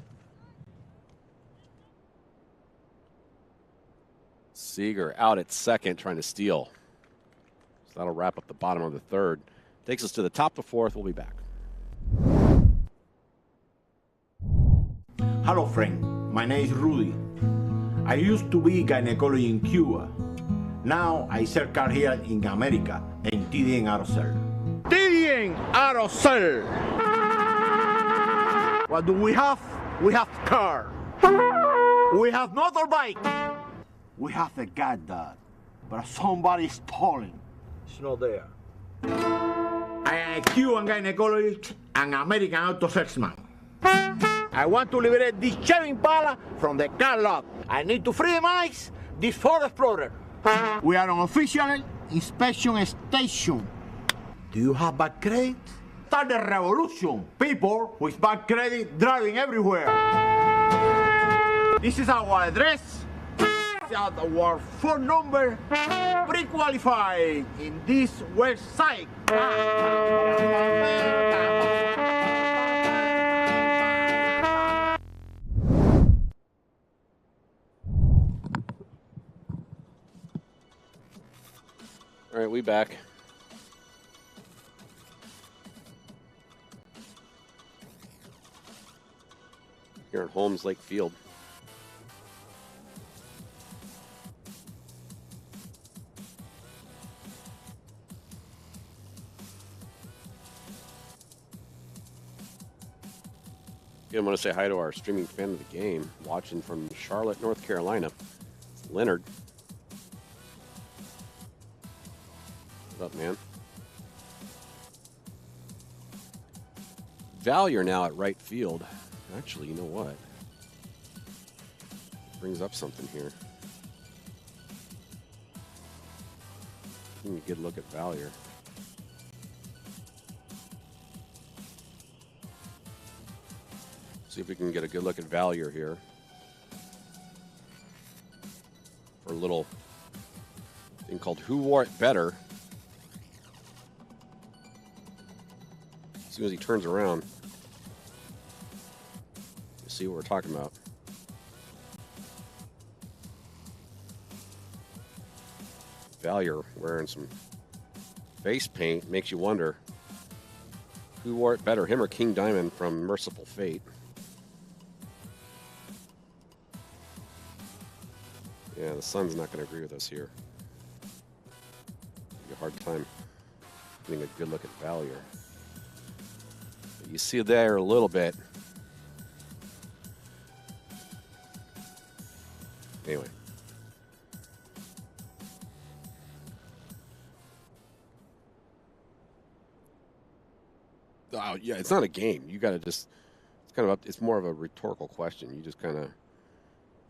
Seager out at second trying to steal. So that'll wrap up the bottom of the third. Takes us to the top of the fourth. We'll be back. Hello, friend. My name is Rudy. I used to be gynecology in Cuba. Now I sell car here in America in TDN Auto Sell. TDN Auto Sell. What do we have? We have car. We have motorbike. We have a guy that, but somebody stole it. It's not there. I am a Cuban gynecologist and American auto salesman. I want to liberate this Chevy Impala from the car lot. I need to freemize this Ford Explorer. We are on official inspection station. Do you have bad credit? Start the revolution. People with bad credit driving everywhere. This is our address. This is our phone number. Pre-qualified in this website. All right, we back. Here at Holmes Lake Field. Again, I want to say hi to our streaming fan of the game, watching from Charlotte, North Carolina. It's Leonard. What's up, man? Valier now at right field. Actually, you know what? Brings up something here. Give me a good look at Valier. See if we can get a good look at Valier here. For a little thing called Who Wore It Better. As soon as he turns around, you'll see what we're talking about. Valier wearing some face paint makes you wonder who wore it better, him or King Diamond from Merciful Fate. Yeah, the sun's not going to agree with us here. It'll be a hard time getting a good look at Valier. You see there a little bit. Anyway. Oh, yeah, it's not a game. You got to just, it's kind of up, it's more of a rhetorical question. You just kind of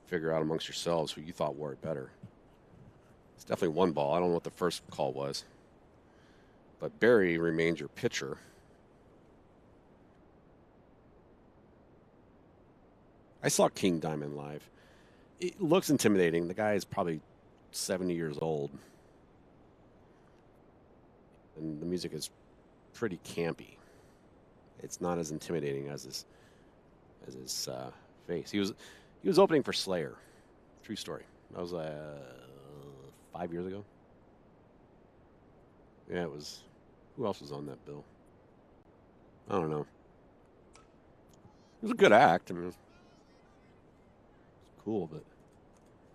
figure out amongst yourselves who you thought wore it better. It's definitely one ball. I don't know what the first call was. But Barry remains your pitcher. I saw King Diamond live. It looks intimidating. The guy is probably 70 years old. And the music is pretty campy. It's not as intimidating as his face. He was opening for Slayer. True story. That was 5 years ago. Yeah, it was. Who else was on that bill? I don't know. It was a good act. I mean, it was cool, but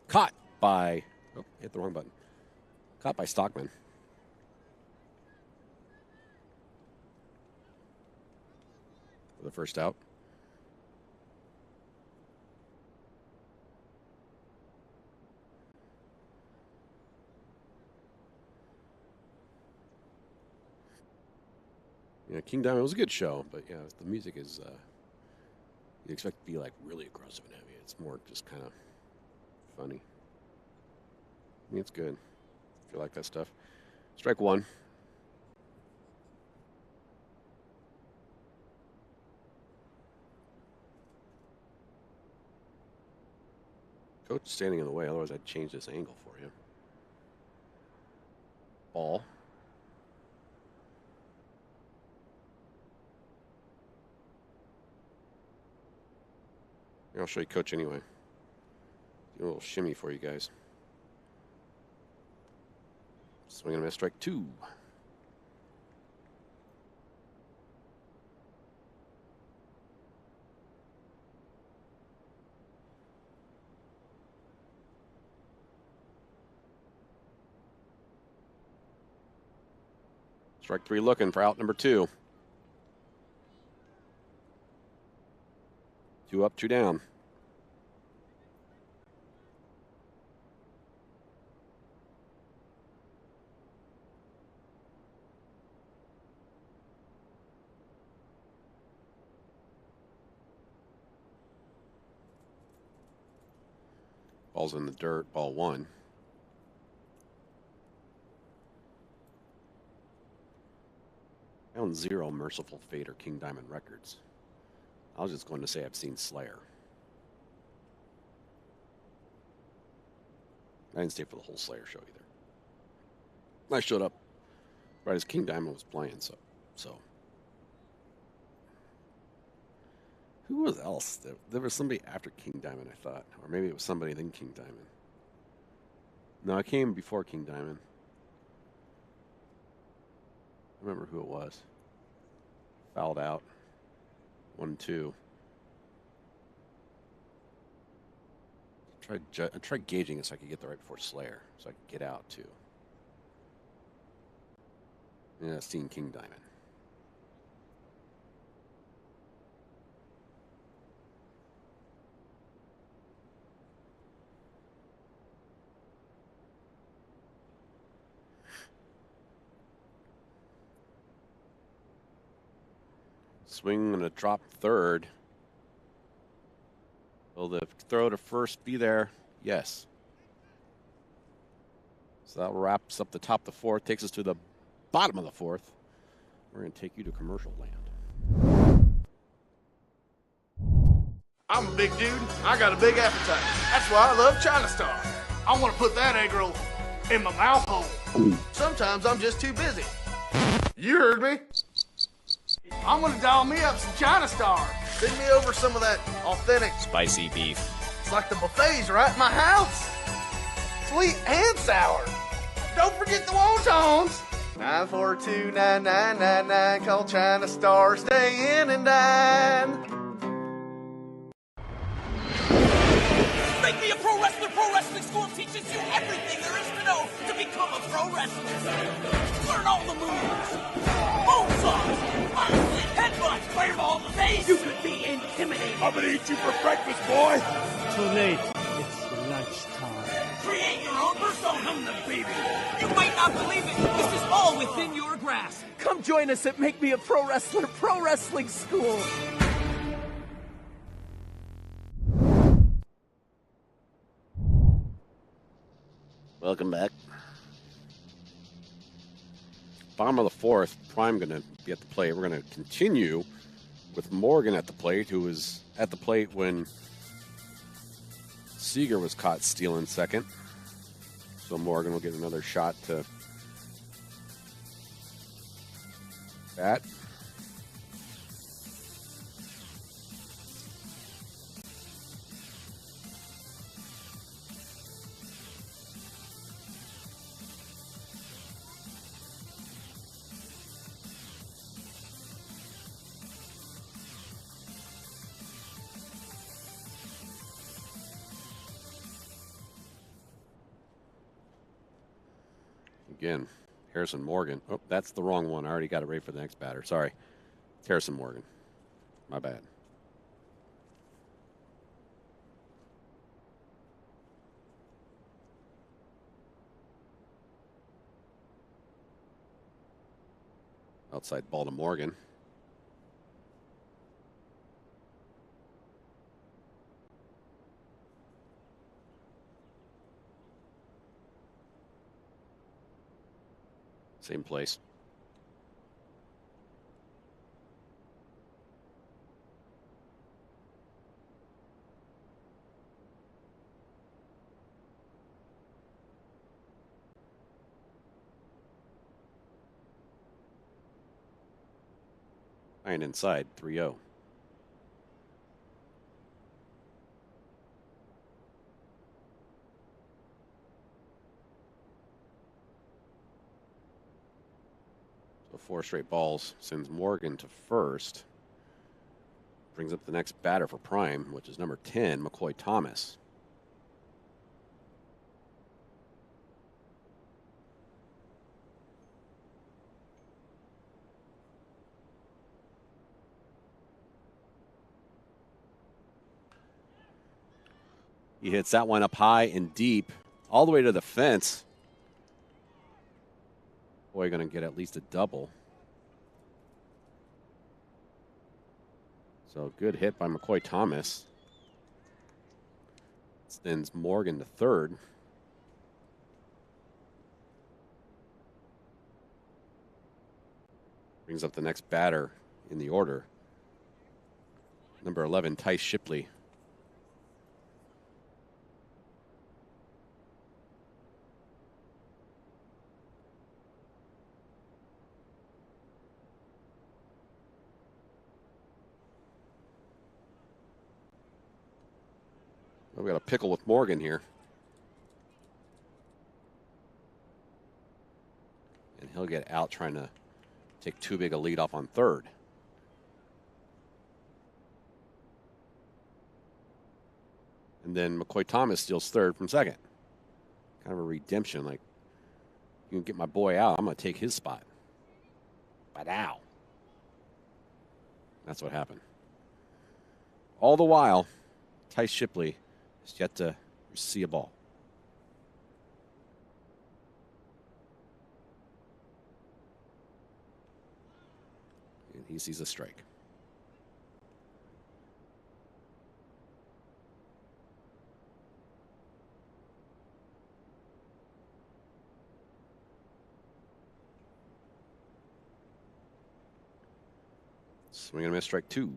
caught by hit the wrong button. Caught by Stockman. For the first out. Yeah, King Diamond was a good show, but yeah, the music is you expect it to be like really aggressive and heavy. It's more just kind of funny. I mean, it's good if you like that stuff. Strike one. Coach standing in the way, otherwise I'd change this angle for you. Ball. I'll show you Coach anyway. Do a little shimmy for you guys. Swing and a miss, strike two. Strike three looking for out number two. 2 up, 2 down. Ball's in the dirt, ball one. I own 0 Merciful Fate or King Diamond records. I was just going to say I've seen Slayer. I didn't stay for the whole Slayer show either. I showed up right as King Diamond was playing, so. Who was else? There was somebody after King Diamond, I thought. Or maybe it was somebody then King Diamond. No, I came before King Diamond. I remember who it was. Fouled out. 1-2. I tried gauging it so I could get there right before Slayer, so I could get out too. Yeah, seen King Diamond. Swing and a drop third. Will the throw to first be there? Yes. So that wraps up the top of the fourth, takes us to the bottom of the fourth. We're going to take you to commercial land. I'm a big dude. I got a big appetite. That's why I love China Star. I want to put that egg roll in my mouth hole. Sometimes I'm just too busy. You heard me. I'm gonna dial me up some China Star. Send me over some of that authentic spicy beef. It's like the buffet's right in my house. Sweet and sour. Don't forget the wontons. 942-9999. Call China Star. Stay in and dine. Make me a pro wrestler. Pro Wrestling School teaches you everything there is to know to become a pro wrestler. Learn all the moves. Moonsaults, headbutts, fireball in the face! You could be intimidated! I'm gonna eat you for breakfast, boy! Too late. It's lunchtime. Create your own persona! I'm the baby! You might not believe it! This is all within your grasp! Come join us at Make Me a Pro Wrestler Pro Wrestling School! Welcome back. Bottom of the fourth, Prime going to be at the plate. We're going to continue with Morgan at the plate, who was at the plate when Seager was caught stealing second. So Morgan will get another shot to bat. Again, Harrison Morgan. Oh, that's the wrong one. I already got it ready for the next batter. Sorry. It's Harrison Morgan. My bad. Outside ball to Morgan. Same place. And inside, 3-0. So 4 straight balls sends Morgan to first. Brings up the next batter for Prime, which is number 10, McCoy Thomas. He hits that one up high and deep, all the way to the fence. Boy, going to get at least a double. So good hit by McCoy Thomas. Sends Morgan to third. Brings up the next batter in the order. Number 11, Tice Shipley. We got a pickle with Morgan here. And he'll get out trying to take too big a lead off on third. And then McCoy Thomas steals third from second. Kind of a redemption, like, you can get my boy out, I'm going to take his spot. But ow. That's what happened. All the while, Tice Shipley is yet to see a ball. And he sees a strike. Swing and a miss, strike 2.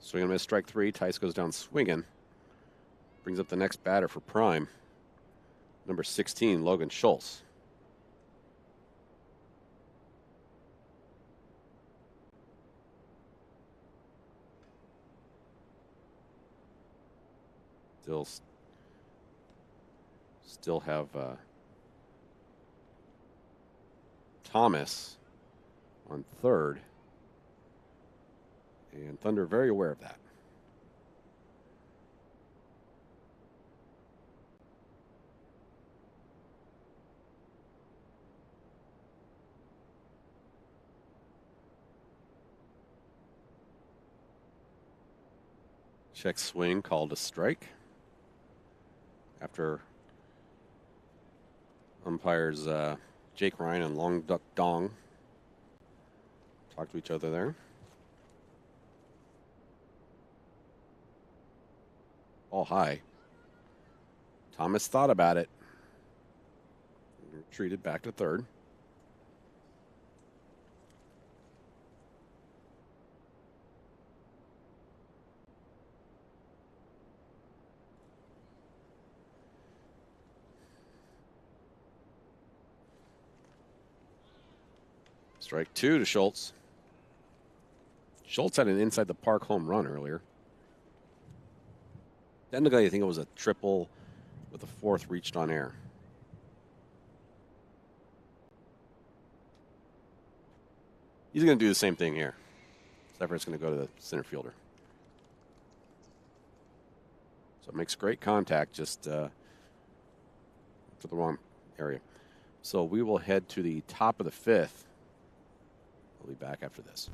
Swing and a miss, strike 3. Tice goes down swinging. Brings up the next batter for Prime. Number 16, Logan Schultz. Still have Thomas on third. And Thunder very aware of that. Check swing, called a strike. After umpires Jake Ryan and Long Duck Dong talk to each other there. All high. Thomas thought about it. Retreated back to third. Strike 2 to Schultz. Schultz had an inside the park home run earlier. Technically, I think it was a triple with a fourth reached on air. He's going to do the same thing here. Except for it's going to go to the center fielder. So it makes great contact, just to the wrong area. So we will head to the top of the fifth. We'll be back after this.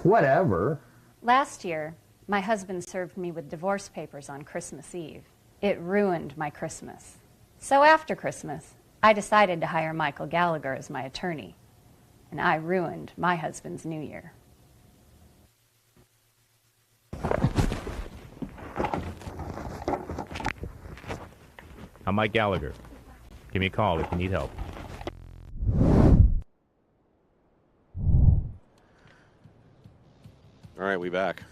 Whatever. Last year, my husband served me with divorce papers on Christmas Eve. It ruined my Christmas. So after Christmas, I decided to hire Michael Gallagher as my attorney. And I ruined my husband's New Year. I'm Mike Gallagher. Give me a call if you need help. All right, we back.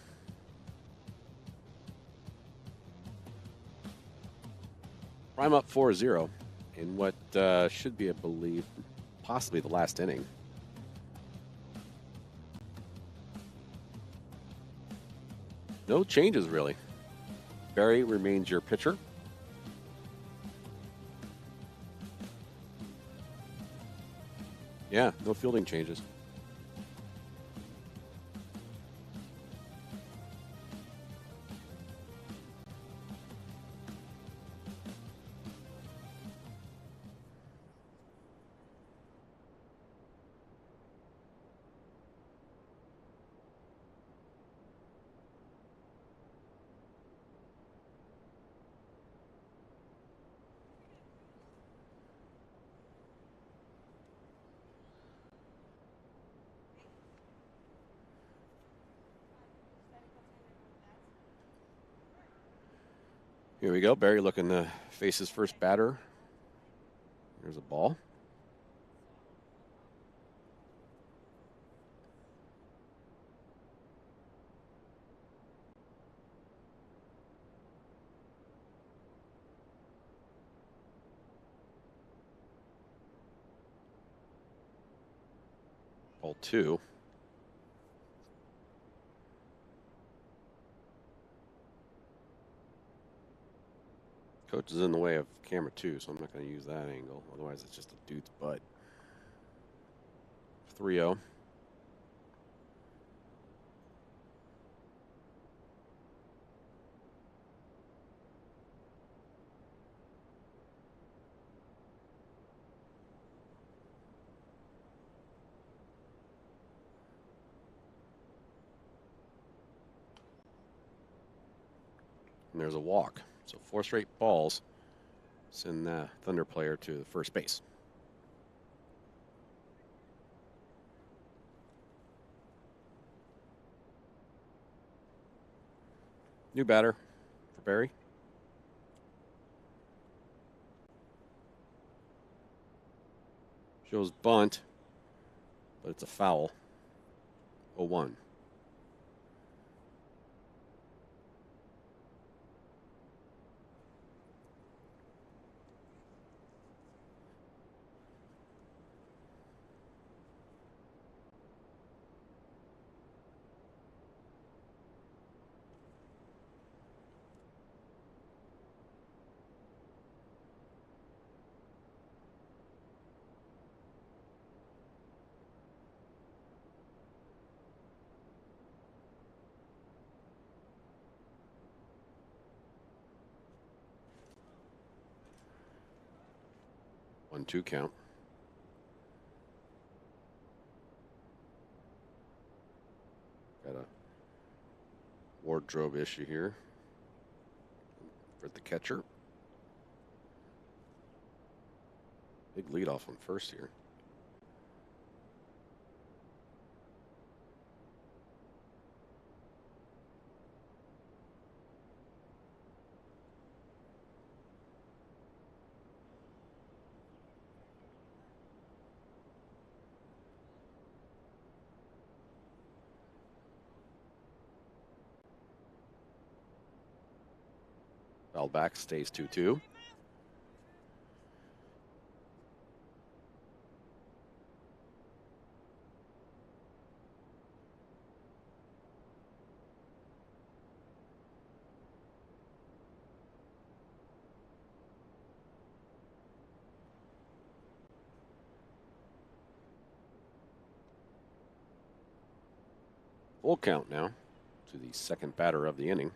Prime up 4-0 in what should be, I believe, possibly the last inning. No changes, really. Barry remains your pitcher. Yeah, no fielding changes. Here we go. Barry looking to face his first batter. There's a ball. Ball 2. Coach is in the way of camera 2, so I'm not going to use that angle. Otherwise, it's just a dude's butt. 3-0. And there's a walk. So 4 straight balls send the Thunder player to the first base. New batter for Barry. Joe's bunt, but it's a foul. 0-1. One-two count. Got a wardrobe issue here for the catcher. Big leadoff on first here. Foul back, stays 2-2. Full count now to the second batter of the inning.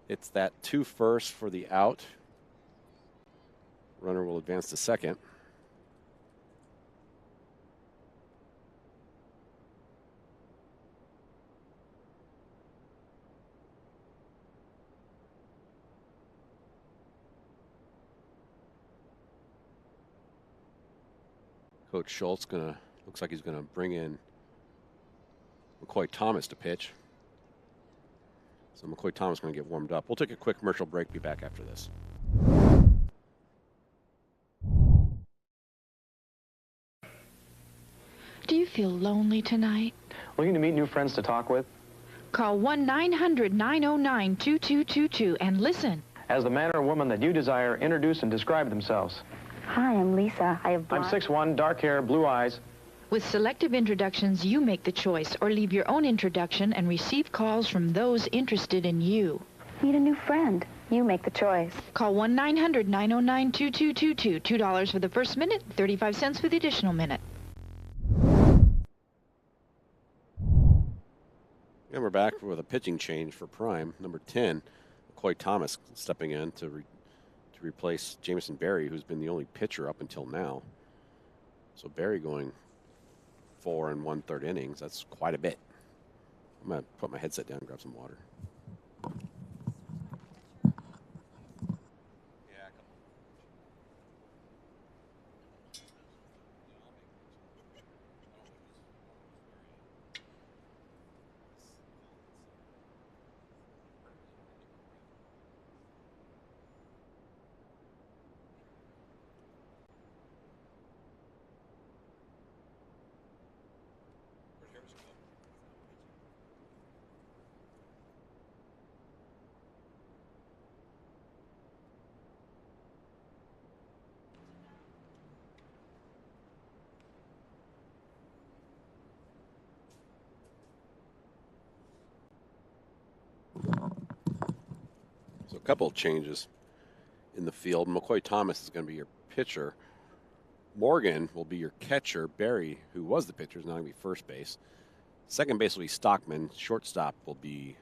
It's that 2 first for the out. Runner will advance to second. Coach Schultz looks like he's gonna bring in McCoy Thomas to pitch. So McCoy Thomas is going to get warmed up. We'll take a quick commercial break. Be back after this. Do you feel lonely tonight? Looking to meet new friends to talk with? Call 1-900-909-2222 and listen. As the man or woman that you desire, introduce and describe themselves. Hi, I'm Lisa. I have I'm 6'1", dark hair, blue eyes. With selective introductions, you make the choice, or leave your own introduction and receive calls from those interested in you. Meet a new friend. You make the choice. Call 1-900-909-2222. $2 for the first minute, 35 cents for the additional minute. And we're back with a pitching change for Prime. Number 10, McCoy Thomas stepping in to replace Jamison Berry, who's been the only pitcher up until now. So Berry going 4 1/3 innings. That's quite a bit. I'm going to put my headset down and grab some water. So a couple of changes in the field. McCoy Thomas is going to be your pitcher. Morgan will be your catcher. Berry, who was the pitcher, is now going to be first base. Second base will be Stockman. Shortstop will be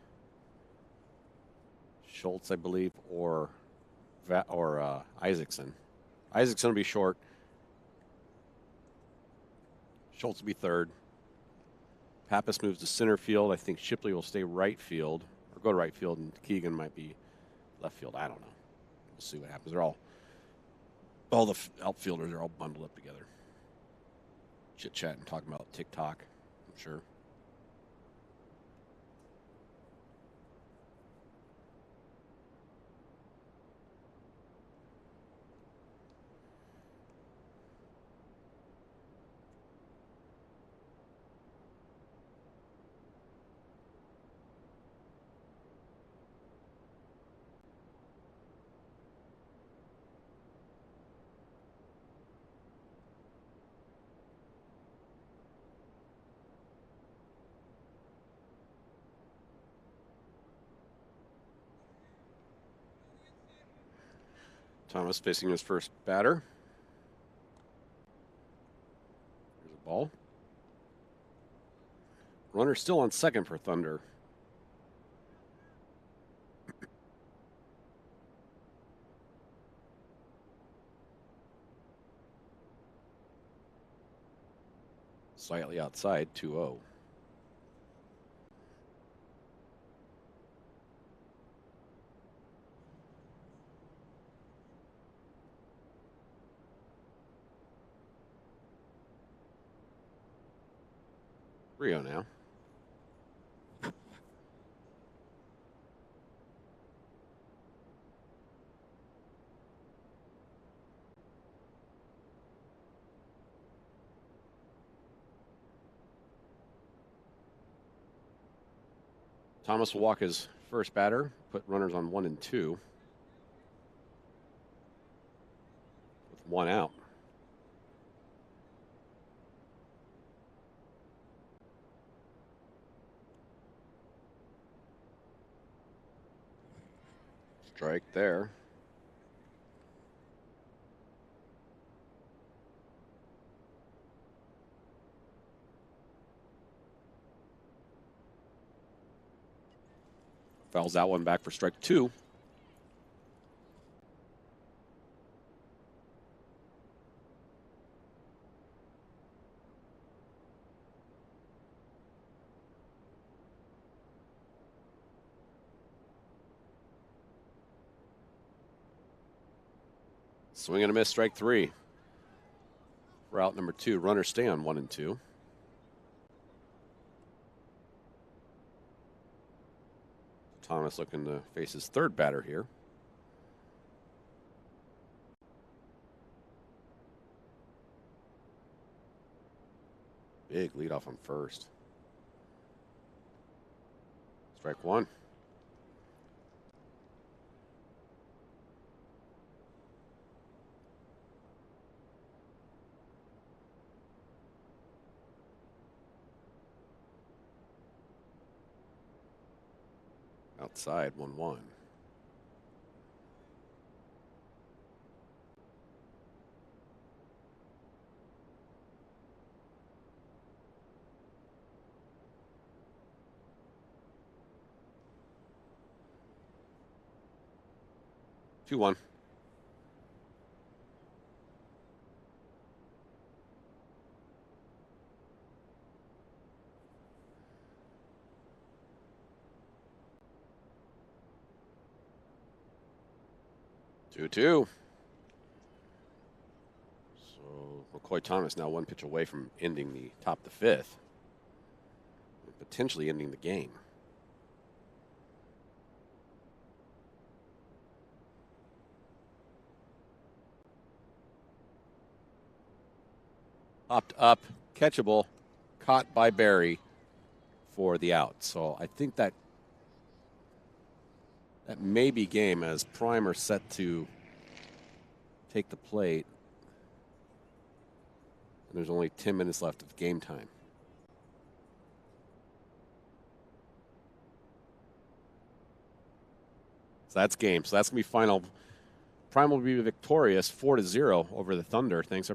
Schultz, I believe, or Isaacson. Isaacson will be short. Schultz will be third. Pappas moves to center field. I think Shipley will stay right field, or go to right field, and Keegan might be left field. I don't know. We'll see what happens. They're all the outfielders are all bundled up together. Chit-chatting, talking about TikTok, I'm sure. Thomas facing his first batter. There's a ball. Runner still on second for Thunder. Slightly outside, 2-0. Rio now. Thomas will walk his first batter, put runners on 1 and 2. With 1 out. Strike there. Fouls that one back for strike 2. Swing and a miss, strike 3. For out number 2, runners stay on 1 and 2. Thomas looking to face his third batter here. Big leadoff on first. Strike 1. Outside, 1-1. Two one. Two. So McCoy Thomas now 1 pitch away from ending the top of the 5th. And potentially ending the game. Popped up, catchable, caught by Barry for the out. So I think that may be game as Primer set to take the plate. And there's only 10 minutes left of game time. So that's game. So that's going to be final. Primer will be victorious 4-0 over the Thunder. Thanks,